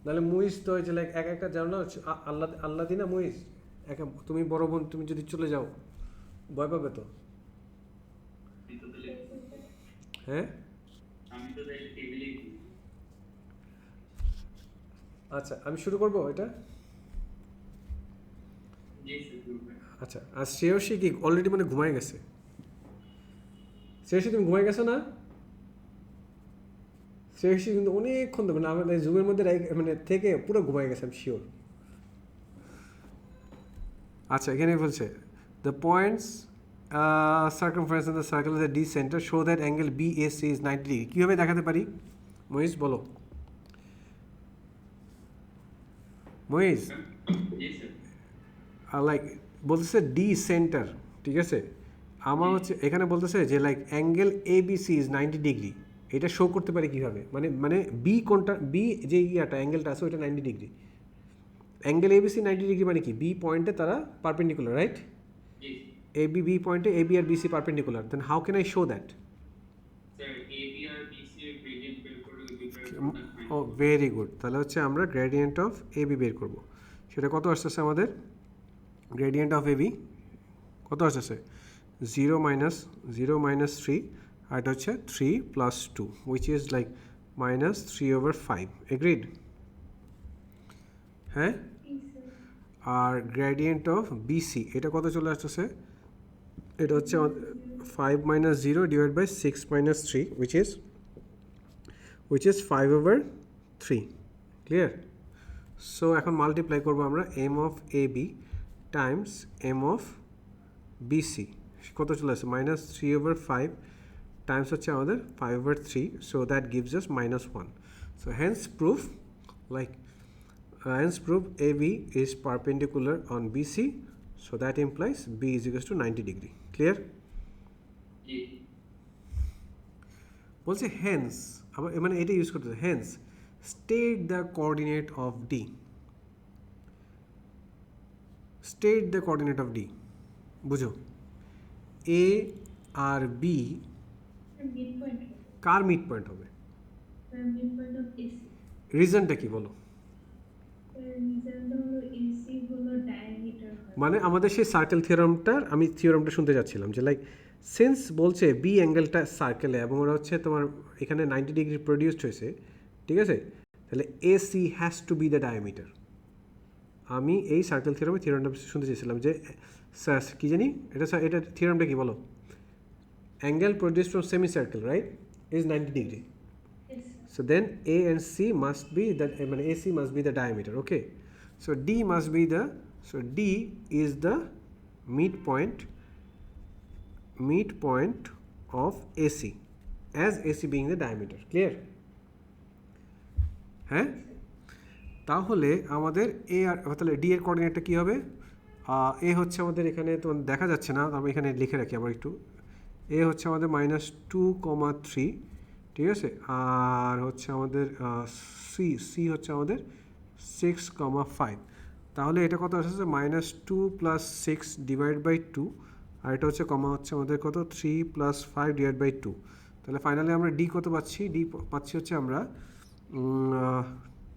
নাহলে মুইজ তো হয়েছে লাইক এক একটা জানো না আল্লাহ দিনা মুইজ একা তুমি বড় বোন তুমি যদি চলে যাও ভয় পাবে তো হ্যাঁ আচ্ছা আমি শুরু করবো এটা আচ্ছা আর শ্রেয়সী কি অলরেডি মানে ঘুমায় গেছে শ্রেয়সী তুমি ঘুমায় গেছো না শ্রেয়সী কিন্তু অনেকক্ষণ দেবে না আমাদের জুমের মধ্যে মানে থেকে পুরো ঘুমায় গেছে আমি শিওর আচ্ছা এখানে বলছে the points circumference of the circle of the D centre show that angle BAC is 90 degree কীভাবে দেখাতে পারি মহিষ বলো মহিষ লাইক বলতেছে ডি সেন্টার ঠিক আছে আমার হচ্ছে এখানে বলতেছে যে like angle ABC is 90 degree এটা শো করতে পারি কীভাবে মানে বি কোনটা বি যে ইয়াটা অ্যাঙ্গেলটা আছে ওইটা 90 ডিগ্রি অ্যাঙ্গেল ABC 90 ডিগ্রি মানে কি বি পয়েন্টে তারা পারপেন্ডিকুলার রাইট AB B পয়েন্টে AB আর BC perpendicular then how can I show that oh very good তাহলে হচ্ছে আমরা গ্রেডিয়েন্ট অফ AB বের করব সেটা কত আসতেছে আমাদের গ্রেডিয়েন্ট অফ AB কত আসতেছে 0 মাইনাস 3 আর এটা হচ্ছে 3 plus 2 which is like minus 3/5 agreed হ্যাঁ আর গ্রেডিয়েন্ট অফ BC এটা কত চলে আসতেছে এটা হচ্ছে 5 minus 0 divide by 6 minus 3 which is 5/3 clear so এখন মাল্টিপ্লাই করবো আমরা m of AB times m of BC কত চলে আসছে মাইনাস 3/5 টাইমস হচ্ছে আমাদের 5/3 so that gives us -1 so hence proof AB is perpendicular on BC so that implies B is equals to 90 degree clear বলছে hence আবার মানে এটা use করতে hence state the coordinate of D বুঝো A আর B কার mid point হবে রিজনটা কি বলো মানে আমাদের সেই সার্কেল থিওরামটা শুনতে যাচ্ছিলাম যে লাইক সিন্স বলছে বি অ্যাঙ্গেলটা সার্কেলে এবং ওরা হচ্ছে তোমার এখানে 90 ডিগ্রি প্রডিউসড হয়েছে ঠিক আছে তাহলে AC has to B the diameter আমি এই সার্কেল থিওরামটা শুনতে চেয়েছিলাম যে কি জানি এটা থিওরামটা কি বলো angle produced from semi circle right is 90 degree so then A and C must be that AC must be the diameter okay so D is the midpoint of AC as AC being the diameter clear হ্যাঁ তাহলে আমাদের A আর তাহলে D এর কোঅর্ডিনেটটা কি হবে A হচ্ছে আমাদের এখানে তো দেখা যাচ্ছে না আমি এখানে লিখে রাখি আবার একটু A হচ্ছে আমাদের -2,3 ঠিক আছে আর হচ্ছে আমাদের সি হচ্ছে আমাদের 6,5 তাহলে এটা কত আসছে -2 + 6 ডিভাইড বাই 2 আর এটা হচ্ছে কমা হচ্ছে আমাদের কত 3 + 5 ডিভাইড বাই 2 তাহলে ফাইনালি আমরা ডি কত পাচ্ছি ডি পাচ্ছি হচ্ছে আমরা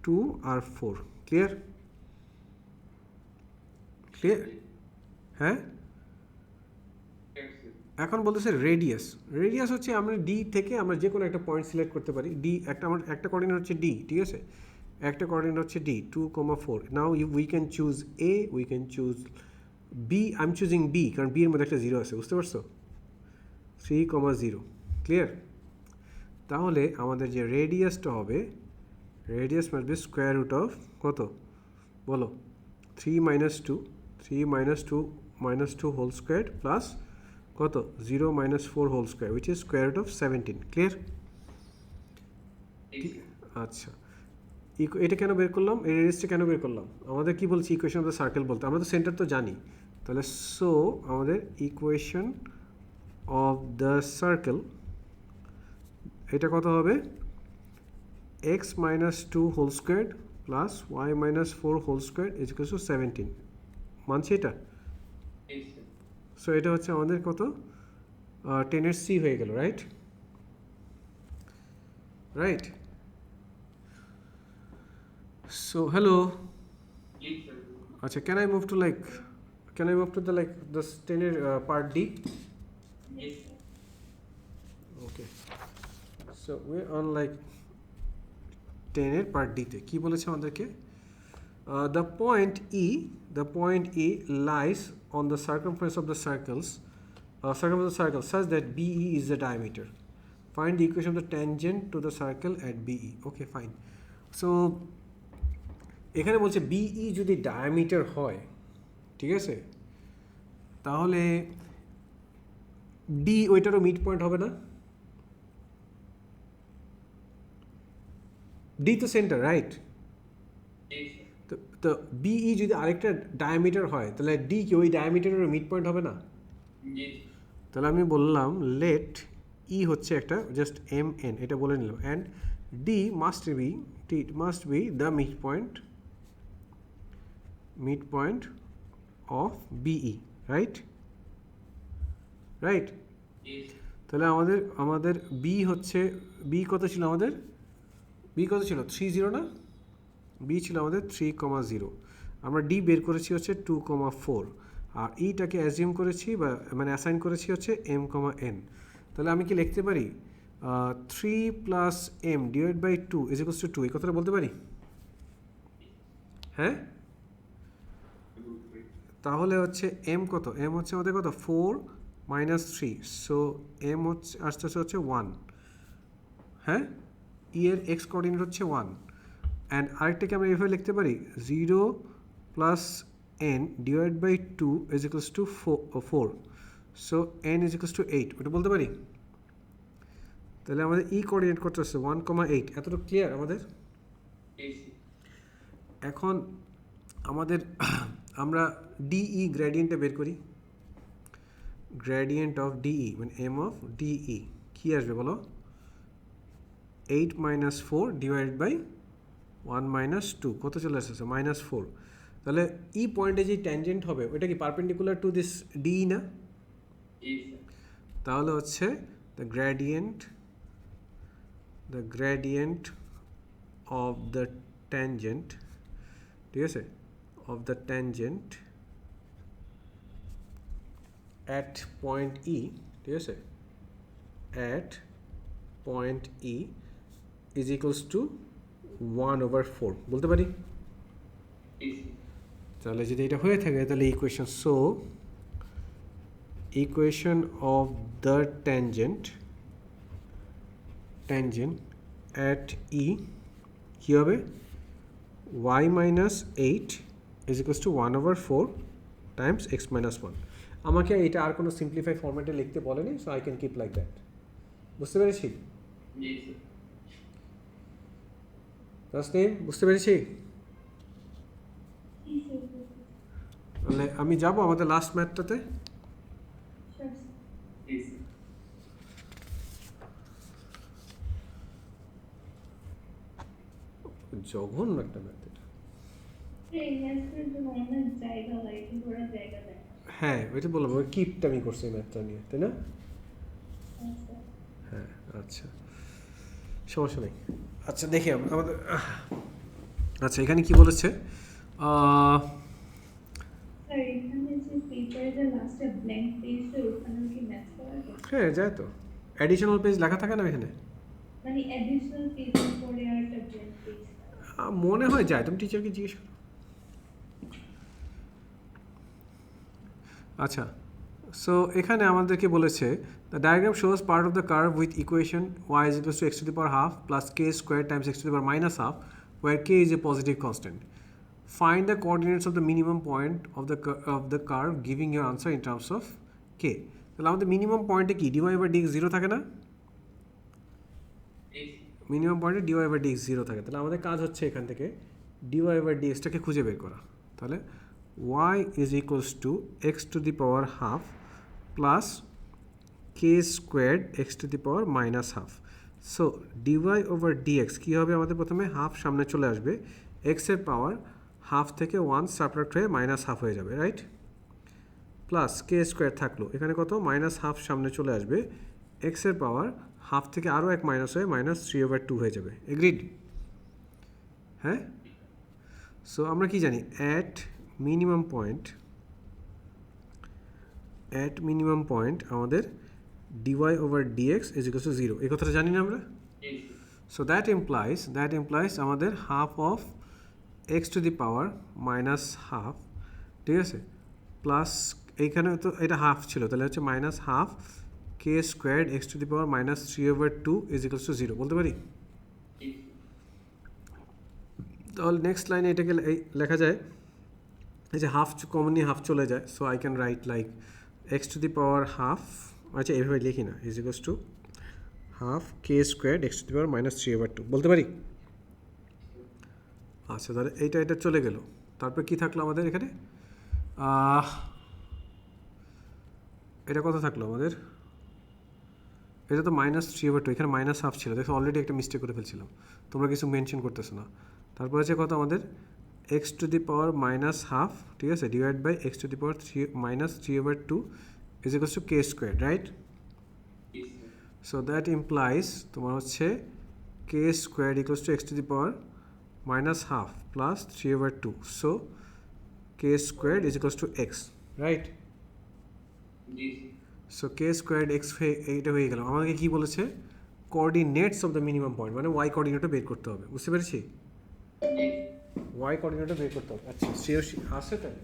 2 আর 4 ক্লিয়ার হ্যাঁ এখন বলতেছে রেডিয়াস হচ্ছে আমরা ডি থেকে আমরা যে কোনো একটা পয়েন্ট সিলেক্ট করতে পারি ডি আমার একটা কোঅর্ডিনেট হচ্ছে ডি ঠিক আছে একটা কোঅর্ডিনেট হচ্ছে D 2,4 now we can choose A we can choose B I am choosing B কারণ বি এর মধ্যে একটা জিরো আছে বুঝতে পারছো 3,0 ক্লিয়ার? তাহলে আমাদের যে রেডিয়াসটা হবে, radius must be square root of কত বলো? 3 minus 2, 3 minus 2 minus 2 whole squared plus কত 0 minus 4 whole square which is square root of 17 clear? আচ্ছা, এটা কেন বের করলাম, এই রেডিয়াসটা কেন বের করলাম? আমাদের কি বলছি ইকুয়েশন অফ দ্য সার্কেল বলতে, আমরা তো সেন্টার তো জানি। তাহলে সো আমাদের ইকুয়েশন অফ দ্য সার্কেল এটা কত হবে? x minus 2 whole squared plus y minus 4 whole squared is equal to 17 মানছি এটা? সো এটা হচ্ছে আমাদের কত 10 এর সি হয়ে গেল, রাইট? Right, so hello. আচ্ছা, can I move to the this 10 এর part D? Okay, so we're on 10 এর part D তে কি বলেছে আমাদেরকে? The point E lies on the circumference of the circle such that BE is the diameter. Find the equation of the tangent to the circle at BE. Okay, fine. So এখানে বলছে BE যদি diameter হয়, ঠিক আছে, তাহলে D ওইটারও mid point হবে না? D তো সেন্টার, রাইট? তো BE যদি আরেকটা ডায়ামিটার হয় তাহলে D কি ওই ডায়ামিটারের মিড পয়েন্ট হবে না? তাহলে আমি বললাম লেট E হচ্ছে একটা জাস্ট MN, এটা বলে নিলাম, and D must be the mid point of BE, right? তাহলে আমাদের B হচ্ছে, B কত ছিল আমাদের? B কত ছিল? 3,0 না? B ছিল আমাদের 3,0, আমরা D বের করেছি হচ্ছে 2,4, আর ইটাকে অ্যাজিউম করেছি বা মানে অ্যাসাইন করেছি হচ্ছে m,n। তাহলে আমি কি লিখতে পারি 3 plus m divided by 2 is equals to 2, এই কথাটা বলতে পারি? হ্যাঁ, তাহলে হচ্ছে m কত? m হচ্ছে আমাদের কত? 4 minus 3, সো m হচ্ছে আস্তে আস্তে হচ্ছে 1, হ্যাঁ, e এর x কোঅর্ডিনেট হচ্ছে 1, অ্যান্ড আরেকটাকে আমরা এভাবে লিখতে পারি 0 plus n divided by 2 is equals to 4, so n is equals to 8, ওটা বলতে পারি? তাহলে আমাদের e কোঅর্ডিনেট কত হচ্ছে 1,8, এতটুকু ক্লিয়ার আমাদের? এখন আমাদের আমরা DE গ্রেডিয়েন্টটা বের করি। গ্রেডিয়েন্ট অফ DE মানে m অফ DE কি আসবে বলো? 8 minus 4 divided by 1 minus 2, কত চলে আসছে? -4। তাহলে E পয়েন্টে যে ট্যানজেন্ট হবে ওটা কি পারপেন্ডিকুলার টু দিস DE না? তাহলে হচ্ছে the gradient of the tangent, ঠিক আছে, of the tangent at point E, ঠিক আছে, at point E is equals to 1/4 বলতে পারি? তাহলে যদি এটা হয়ে থাকে তাহলে equation of the tangent at E কি হবে? y minus 8 is equals to 1/4 times x minus 1। আমাকে এটা আর কোনো সিম্পলিফাই ফরম্যাটে লিখতে বলেনি, so I can keep like that. বুঝতে পেরেছি? তাসনিম, বুঝতে পেরেছি? তাহলে আমি যাব আমাদের লাস্ট ম্যাথটাতে। জঘন্য একটা ম্যাথ এটা। হ্যাঁ, ওইটা বললাম, ওই কিপটা আমি করছি ম্যাথটা নিয়ে, তাই না? হ্যাঁ, আচ্ছা, সমস্যা নেই। আচ্ছা, দেখি আমাদের, আচ্ছা এখানে কি বলেছে? হ্যাঁ, যায় তো, অ্যাডিশনাল পেজ লেখা থাকে না এখানে, মনে হয় যায়, তুমি টিচারকে জিজ্ঞেস করো। আচ্ছা, সো এখানে আমাদেরকে বলেছে the diagram shows part of the curve with equation y is equals to x to the power half plus k squared times x to the power minus half where k is a positive constant. Find the coordinates of the minimum point of the curve giving your answer in terms of k. তাহলে আমাদের minimum পয়েন্টে কি dy by dx 0 থাকে না? Minimum পয়েন্টে dy by dx 0 থাকে। তাহলে আমাদের কাজ হচ্ছে এখান থেকে dy by dxটাকে খুঁজে বের করা। তাহলে y is equals to x to the power half plus k squared x to the power minus half. So dy over dx কি হবে আমাদের প্রথমে হাফ সামনে চলে আসবে x এর পাওয়ার হাফ থেকে 1 সাবট্রাক্ট হয়ে মাইনাস হাফ হয়ে যাবে রাইট প্লাস কে স্কোয়ার থাকলো এখানে কত মাইনাস হাফ সামনে চলে আসবে x এর পাওয়ার হাফ থেকে আরও এক মাইনাস হয়ে মাইনাস 3/2 হয়ে যাবে এগ্রিড হ্যাঁ সো আমরা কি জানি অ্যাট মিনিমাম পয়েন্ট আমাদের dy over dx is equal to 0 এই কথাটা জানি না আমরা সো দ্যাট ইমপ্লাইজ আমাদের half of x to the power minus half ঠিক আছে প্লাস এইখানে তো এটা হাফ ছিল তাহলে হচ্ছে minus half K squared x to the power minus 3/2 is equal to 0 বলতে পারি তাহলে নেক্সট লাইনে এটাকে লেখা যায় এই যে হাফ কমনলি হাফ চলে যায় so I can right like x to the power half আচ্ছা এইভাবে লিখি না is equals to half K squared x to the power minus 3/2 বলতে পারি আচ্ছা তাহলে এটা চলে গেল তারপর কি থাকলো আমাদের এখানে এটা কত থাকলো আমাদের এটা তো মাইনাস 3/2 এখানে মাইনাস হাফ ছিল দেখো অলরেডি একটা মিস্টেক করে ফেলছিলাম তোমরা কিছু মেনশন করতেছো না তারপর আছে কত আমাদের x to the power minus half ঠিক আছে divide by x to the power minus 3/2 is equals to k squared right so that implies তোমার হচ্ছে k squared equals to x to the power minus half plus 3/2 so k squared is equals to x right so k squared x এইটা হয়ে গেল আমাকে কি বলেছে coordinates of the minimum point মানে y কোঅর্ডিনেটটা বের করতে হবে বুঝতে পেরেছি y কোঅর্ডিনেটটা বের করতে হবে আচ্ছা শিওর আসে তাই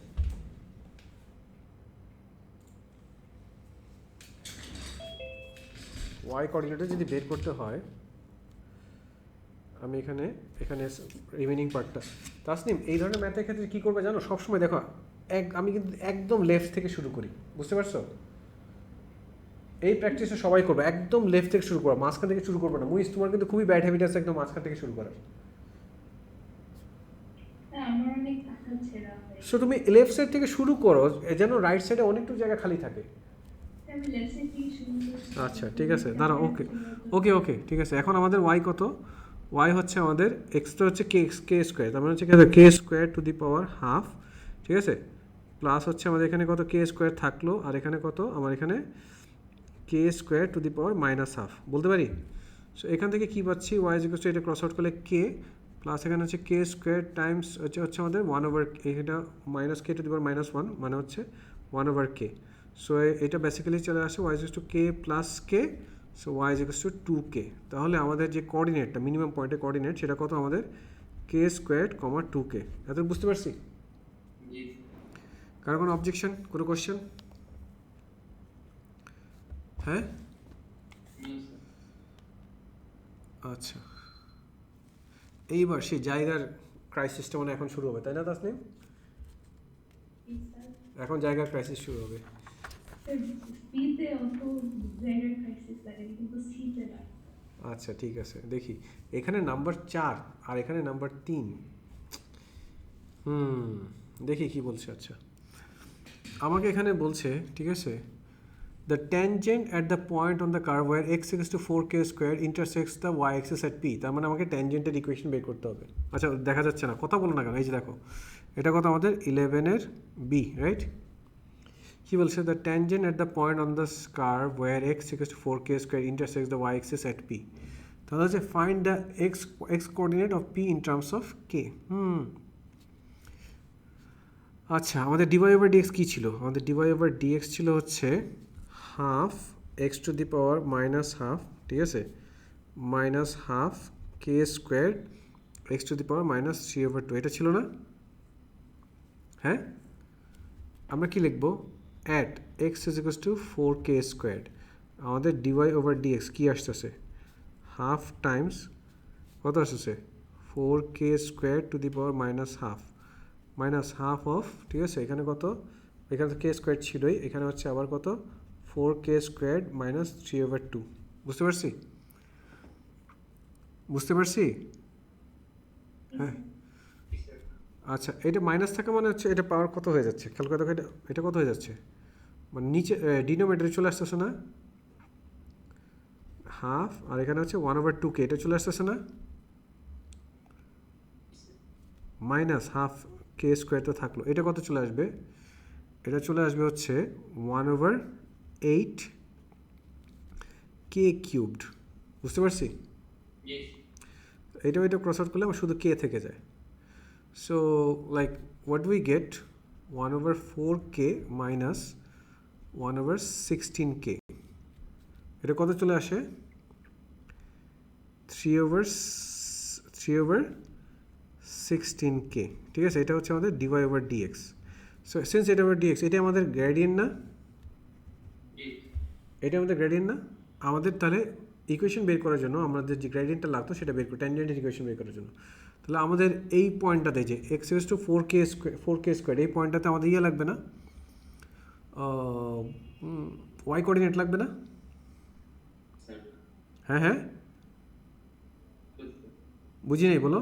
y কোঅর্ডিনেটটা যদি বের করতে হয় আমি এখানে রিমেইনিং পার্টটা তাসনিম এই ধরনের ম্যাথের ক্ষেত্রে কী করবে জানো সবসময় দেখো আমি কিন্তু একদম লেফট থেকে শুরু করি বুঝতে পারছো এই প্র্যাকটিসটা সবাই করবে একদম লেফট থেকে শুরু করো মাঝখান থেকে শুরু করবে না মুইস তোমার কিন্তু খুবই ব্যাড হ্যাবিট আছে একদম মাঝখান থেকে শুরু করার সো তুমি লেফট সাইড থেকে শুরু করো যেন রাইট সাইডে অনেকটু জায়গা খালি থাকে আচ্ছা ঠিক আছে দাঁড়াও ওকে ঠিক আছে এখন আমাদের y কত y হচ্ছে আমাদের এক্সটা হচ্ছে কে স্কোয়ার তার মানে হচ্ছে k square to the power half ঠিক আছে প্লাস হচ্ছে আমাদের এখানে কত কে স্কোয়ার থাকলো আর এখানে কত আমার এখানে k square to the power minus half বলতে পারি সো এখান থেকে কী পাচ্ছি y ইজ ইকুয়াল টু এটা ক্রস আউট করলে কে প্লাস এখানে হচ্ছে কে স্কোয়ার টাইমস হচ্ছে আমাদের 1/k এটা মাইনাস কে টু দি পাওয়ার -1 মানে হচ্ছে 1/k সো এটা বেসিক্যালি চলে আসে y is equal two k plus K so y is equal two 2k তাহলে আমাদের যে কোঅর্ডিনেটটা মিনিমাম পয়েন্টের কোঅর্ডিনেট সেটা কত আমাদের কে স্কোয়ার কমা 2k এত বুঝতে পারছি কারো কোনো অবজেকশন কোনো কোয়েশ্চেন হ্যাঁ আচ্ছা এইবার সেই জায়গার ক্রাইসিসটা মানে এখন শুরু হবে তাই না তাসনিম এখন জায়গার ক্রাইসিস শুরু হবে আচ্ছা ঠিক আছে দেখি এখানে নাম্বার 4 আর এখানে নাম্বার 3 দেখি কি বলছে আচ্ছা আমাকে এখানে বলছে ঠিক আছে the tangent at the point on the curve where x equals to 4k squared intersects the y axis at p তার মানে আমাকে ট্যানজেন্টের ইকুয়েশন বের করতে হবে আচ্ছা দেখা যাচ্ছে না কথা বলো না কেন এই যে দেখো এটা কত আমাদের 11 এর b রাইট কি বলছে the tangent at the point on the curve where x equals to 4k squared intersects the y axis at p তাহলে হচ্ছে find the x coordinate of p in terms of k আচ্ছা আমাদের dy over dx কি ছিল আমাদের dy over dx ছিল হচ্ছে half x to the power minus half ঠিক আছে minus half K square x to the power minus 3/2 এটা ছিল না হ্যাঁ আমরা কি লিখবো at x is equals to 4k squared, আমাদের ডিওয়াই ওভার ডিএক্স কী আসতেছে, হাফ টাইমস কত আসতেছে 4k square to the power minus half of, ঠিক আছে, এখানে কত, এখানে তো কে স্কোয়ার ছিলই, এখানে হচ্ছে আবার কত 4k স্কোয়ার মাইনাস 3/2। বুঝতে পারছি? হ্যাঁ আচ্ছা, এটা মাইনাস থাকা মানে হচ্ছে এটা পাওয়ার কত হয়ে যাচ্ছে, খেয়াল করে দেখো, এটা কত হয়ে যাচ্ছে, মানে নিচে ডিনোমিনেটরে চলে আসতেছে না হাফ, আর এখানে হচ্ছে 1/2k, এটা চলে আসতেছে না মাইনাস হাফ কে স্কোয়ার তো থাকলো, এটা কত চলে আসবে, এটা চলে আসবে হচ্ছে 1/8k কিউবড। বুঝতে পারছি? এটা ক্রস আউট করলে আমার শুধু কে থেকে যায়। So like what we get 1/4k minus 1/16k, এটা কত চলে আসে 3/16k, ঠিক আছে, এটা হচ্ছে আমাদের dy over dx. So since এটা ওভার ডিএক্স, এটা আমাদের গ্রেডিয়েন্ট না, এটা আমাদের গ্রেডিয়েন্ট না, আমাদের তাহলে ইকুয়েশন বের করার জন্য আমাদের যে গ্রেডিয়েন্টটা লাগতো সেটা বের করে ট্যানজেন্টের ইকুয়েশন বের করার জন্য, তাহলে আমাদের এই পয়েন্টটাতে যে x equals to 4k square, এই পয়েন্টটাতে আমাদের ইয়ে লাগবে না, ওয়াই কোঅর্ডিনেট লাগবে না? হ্যাঁ হ্যাঁ বুঝি নাই, বলো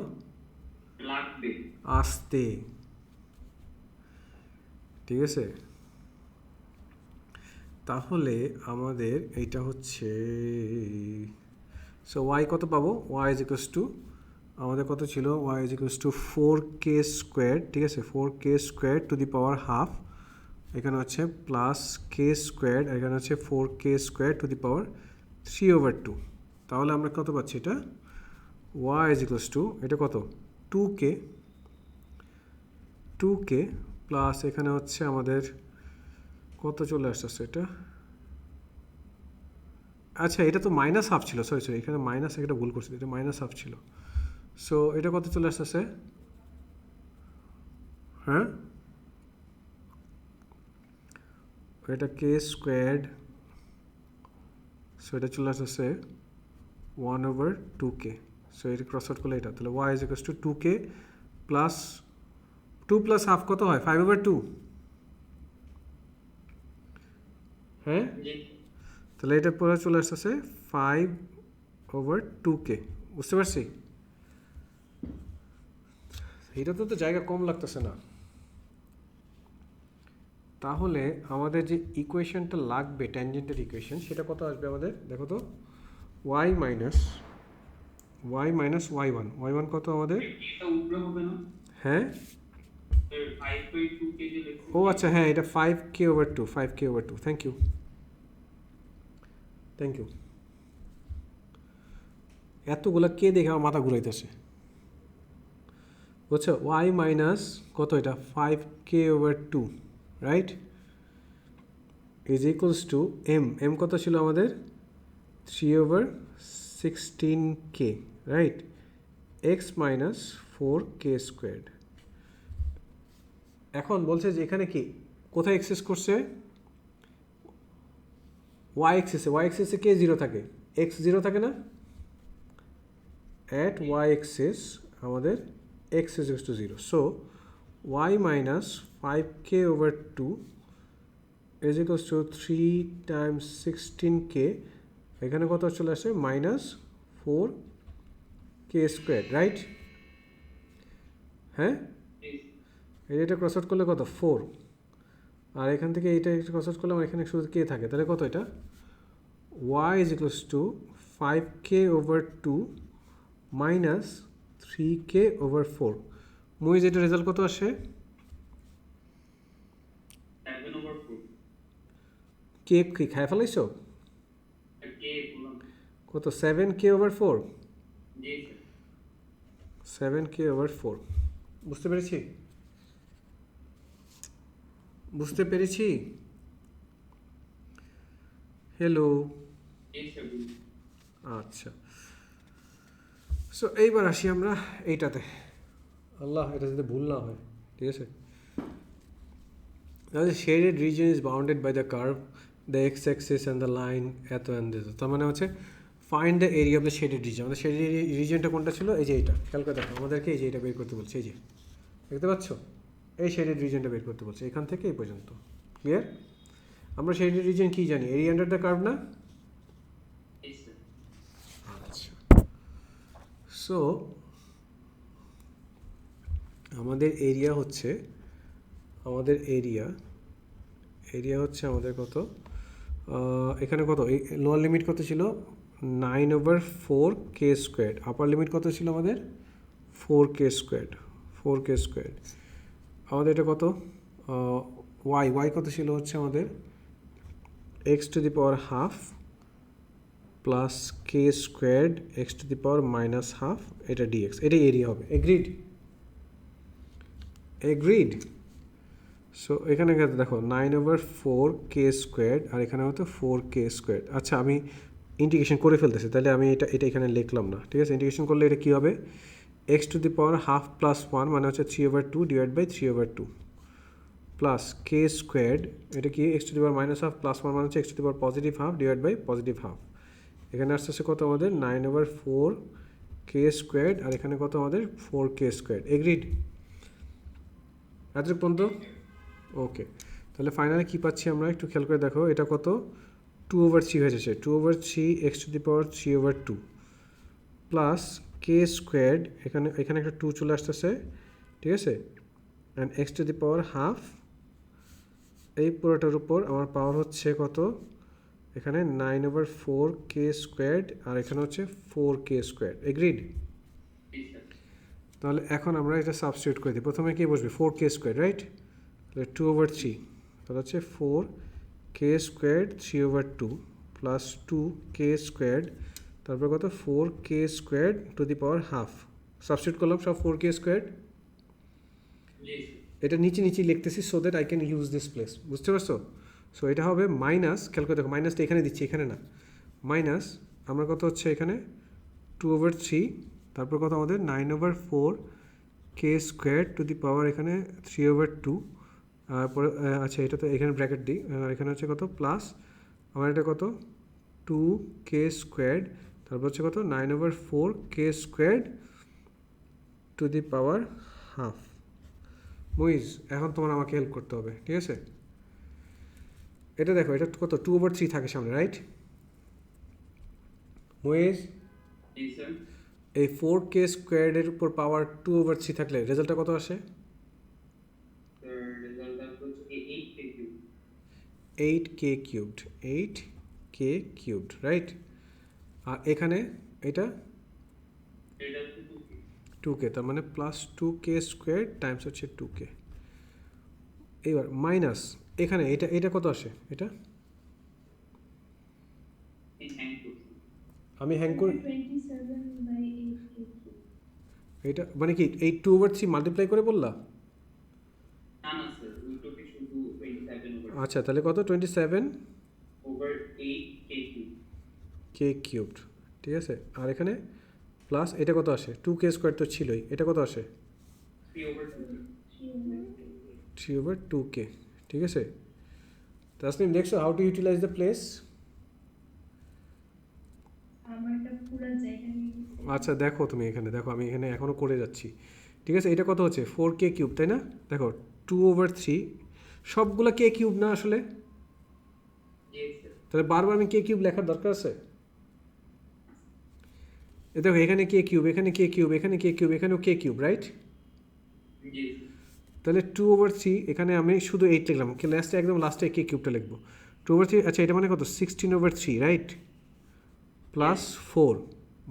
আসতে, ঠিক আছে। তাহলে আমাদের এইটা হচ্ছে, সো ওয়াই কত পাবো, ওয়াই ইজ ইকুয়ালস টু, আমাদের কত ছিল, Y is equals to 4k square, ঠিক আছে, 4k square to the power half, এখানে হচ্ছে প্লাস কে স্কোয়ার, এখানে হচ্ছে 4k স্কোয়ার টু দি পাওয়ার 3/2। তাহলে আমরা কত পাচ্ছি, এটা ওয়াই ইজ ইকুয়ালস টু, এটা কত 2k প্লাস এখানে হচ্ছে আমাদের কত চলে আসছে, এটা আচ্ছা এটা তো মাইনাস হাফ ছিল, সরি এখানে মাইনাস একটা ভুল করছি, এটা মাইনাস হাফ ছিল। সো এটা কত চলে আসতেছে, হ্যাঁ এটা কে স্কোয়ার্ড, সো এটা চলে আসতেছে 1/2k। সো এটা ক্রস আউট করলে এটা, তাহলে Y is equals to 2k plus 2 plus half কত হয় 5/2, হ্যাঁ তাহলে এটা পরে চলে আসতেছে 5/2k। বুঝতে পারছি? এটাতে তো জায়গা কম লাগতেছে না। তাহলে আমাদের যে ইকুয়েশনটা লাগবে ট্যানজেন্টের ইকুয়েশন, সেটা কত আসবে আমাদের, দেখো তো, y মাইনাস y1 কত আমাদের, হ্যাঁ ও আচ্ছা হ্যাঁ এটা 5k/2 থ্যাংক ইউ এতগুলা কে দেখে আমার মাথা ঘুরাইতেছে। বুঝছো, y মাইনাস কত, এটা 5k/2 right is equals to M কত ছিল আমাদের 3/16k right, x minus 4k squared. এখন বলছে যে এখানে কি কোথায় এক্সেস করছে, ওয়াই এক্সেসে কে জিরো থাকে, এক্স জিরো থাকে না, অ্যাট ওয়াই এক্সেস আমাদের x is equals to 0. So y minus 5k/2 is equals to 3 times 16k, এখানে কত চলে আসে মাইনাস 4k স্কোয়ার রাইট, হ্যাঁ এটা ক্রস আউট করলে কত 4, আর এখান থেকে এইটা ক্রস আউট করলে আমার এখানে শুধু কে থাকে, তাহলে কত, এটা y is equals to 5k/2 minus 3k/4। Muiz এটা রেজাল্ট কত আসে, কে কি খাই ফেলাইছো, কত 7k/4, 7k/4। বুঝতে পেরেছি? হ্যালো, আচ্ছা। সো এইবার আসি আমরা এইটাতে, আল্লাহ এটা যাতে ভুল না হয়, ঠিক আছে। Now the shaded region is bounded by the curve, the x-axis and the line এত and this. তার মানে হচ্ছে find the area of the shaded region. আমাদের shaded regionটা কোনটা ছিল? এই যে এটা। খেয়াল করে দেখো, আমাদেরকে এই যে এটা বের করতে বলছে, এই যে। দেখতে পাচ্ছ? এই shaded regionটা বের করতে বলছে, এখান থেকে এই পর্যন্ত। ক্লিয়ার? আমরা shaded region কি জানি? area under the curve না? আচ্ছা। সো আমাদের এরিয়া হচ্ছে হচ্ছে আমাদের কত, এখানে কত, লোয়ার লিমিট কত ছিল 9/4k², আপার লিমিট কত ছিল আমাদের 4k², আমাদের এটা কত, ওয়াই কত ছিল হচ্ছে আমাদের x⁻½ প্লাস k² x⁻−½ এটা dx, এটাই এরিয়া হবে। এগ্রিড। সো এখানে দেখো 9/4k² আর এখানে হয়তো 4k²। আচ্ছা, আমি ইন্টিগ্রেশন করে ফেলতেছি, তাহলে আমি এটা এখানে লিখলাম না, ঠিক আছে? ইন্টিগ্রেশন করলে এটা কী হবে, x⁻½ প্লাস 1 মানে হচ্ছে 3/2 ডিভাইড বাই 3/2 প্লাস k², এটা কি x⁻−½ প্লাস 1 মানে হচ্ছে x⁻+½ ডিভাইড বাই +½ এখানে আসতেছে কত আমাদের 9/4k² আর এখানে কত আমাদের 4k²। এগ্রিড? এতটুকু পর্যন্ত ওকে। তাহলে ফাইনালি কী পাচ্ছি আমরা, একটু খেয়াল করে দেখো, এটা কত 2/3 হয়ে যাচ্ছে, 2/3 x⁻³ প্লাস k², এখানে একটা 2 চলে আসতেছে, ঠিক আছে? অ্যান্ড x⁻½ এই পুরোটার উপর আমার পাওয়ার হচ্ছে কত, এখানে 9/4k² আর এখানে হচ্ছে 4k²। এগ্রিড? তাহলে এখন আমরা এটা সাবস্টিটিউট করে দিই। প্রথমে কি বসবে, 4k², রাইট? তাহলে 2/3, তাহলে হচ্ছে 4k² 3/2 প্লাস 2k², তারপর কত 4k²⁻½ সাবস্টিটিউট করলাম সব 4k²। এটা নিচে লিখতেছি so that I can use this place, বুঝতে পারছো? সো এটা হবে মাইনাস, খেয়াল করে দেখো, মাইনাসটা এখানে দিচ্ছি, এখানে না, মাইনাস আমরা কত হচ্ছে এখানে 2/3, তারপর কত আমাদের 9/4k² এখানে 3/2, পরে আচ্ছা এটা তো এখানে ব্র্যাকেট দিই, আর এখানে হচ্ছে কত প্লাস আমার এটা কত 2k², তারপর হচ্ছে কত 9/4k²⁻½ মুইজ। এখন তোমার আমাকে হেল্প করতে হবে, ঠিক আছে? এটা দেখো, এটা কত 2/3 থাকে সামনে, রাইট? মুইজ, এই 4k² এর উপর পাওয়ার 2/3 থাকলে রেজাল্টটা কত আসে? 8k³, right? আর এখানে এটা 2k, তার মানে প্লাস 2k² টাইমস হচ্ছে 2k। এইবার মাইনাস এখানে এটা কত আসে, এটা আমি হ্যাং করি, 27/8k³। এটা মানে কি এই 2/3 মাল্টিপ্লাই করে বললা? আচ্ছা, তাহলে কত 27/8k³, ঠিক আছে? আর এখানে প্লাস এটা কত আসে, 2k² তো ছিলই, এটা কত আসে 3/2k, ঠিক আছে? তাসনিম, দেখছো how to utilize the place? আচ্ছা দেখো, তুমি এখানে দেখো, আমি এখানে এখনও করে যাচ্ছি, ঠিক আছে? এটা কত হচ্ছে 4k³, তাই না? দেখো 2/3 সবগুলো k³ না আসলে, তাহলে বারবার আমি k³ লেখার দরকার আছে? দেখো এখানে k³, এখানে k³, এখানে k³, এখানেও k³, রাইট? তাহলে 2/3 এখানে আমি শুধু 8 লিখলাম, লাস্টে একদম লাস্টে k³ লিখবো 2/3। আচ্ছা, এটা মানে কত 16/3, রাইট? প্লাস 4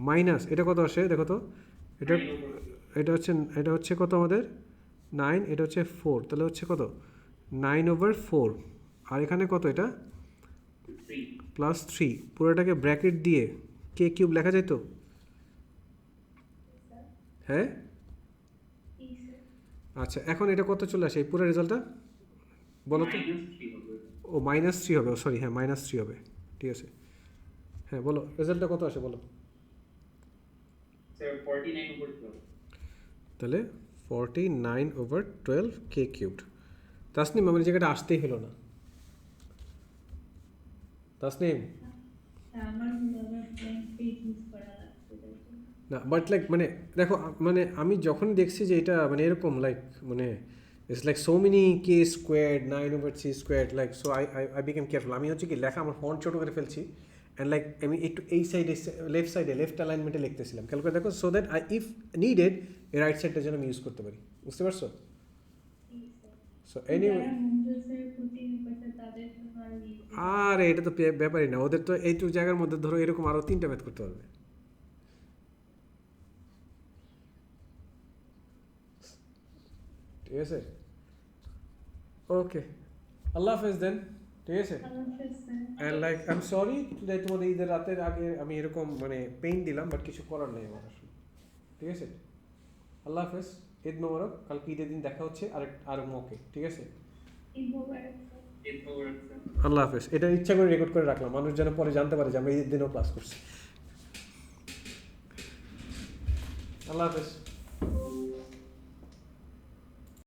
মাইনাস এটা কত আসে দেখো তো, এটা হচ্ছে কত আমাদের 9, এটা হচ্ছে 4, তাহলে হচ্ছে কত 9/4, আর এখানে কত এটা প্লাস 3, পুরোটাকে ব্র্যাকেট দিয়ে k³ লেখা যায় তো? হ্যাঁ, আচ্ছা এখন এটা কত চলে আসে এই পুরো রেজাল্টটা বলো তো? ও -3 হবে, ও সরি, হ্যাঁ -3 হবে, ঠিক আছে। হ্যাঁ বলো, রেজাল্টটা কত আসে বলো? তাহলে 49/12 k³। তাসনিম আমার এই জায়গাটা আসতেই হলো না। তাসনিম আমার হলো আবার ব্ল্যাঙ্ক পেজ ইউজ করা লাগছে তাই জন্য। না বাট লাইক মানে দেখো মানে আমি যখন দেখছি যে এটা মানে এরকম লাইক মানে it's like so many K squared 9/c² like so I became careful. আমি হচ্ছে কি লেখা আমার ফন্ট ছোটো করে ফেলছি অ্যান্ড লাইক আমি একটু এই সাইডে লেফট অ্যালাইনমেন্টে লিখতেছিলাম, খেয়াল করে দেখো, so that I if needed এই রাইট সাইডটা যেন আমি ইউজ করতে পারি, বুঝতে পারছো? সো এনিওয়ে যারা মঞ্জুসের প্রতি পেশা তাদের জন্য আর আর এটা তো ব্যাপারই না, ওদের তো এইটুকু জায়গার মধ্যে ধরো এরকম আরও 3টা ম্যাথ করতে পারবে। ঠিক আছে, ওকে, আল্লাহ হাফেজ দেন। ঠিক আছে, and like I am sorry যে তোমাদের ঈদের রাতের আগে আমি এরকম মানে পেইন দিলাম, বাট কিছু করার নেই আমার আসলে। ঠিক আছে, আল্লাহ হাফেজ, ঈদ মোবারক, কালকে ঈদের দিন দেখা হচ্ছে আর মকে। ঠিক আছে, আল্লাহ হাফেজ। এটা ইচ্ছা করে রেকর্ড করে রাখলাম, মানুষ যেন পরে জানতে পারে যে আমরা ঈদের দিনও ক্লাস করছি। আল্লাহ হাফেজ।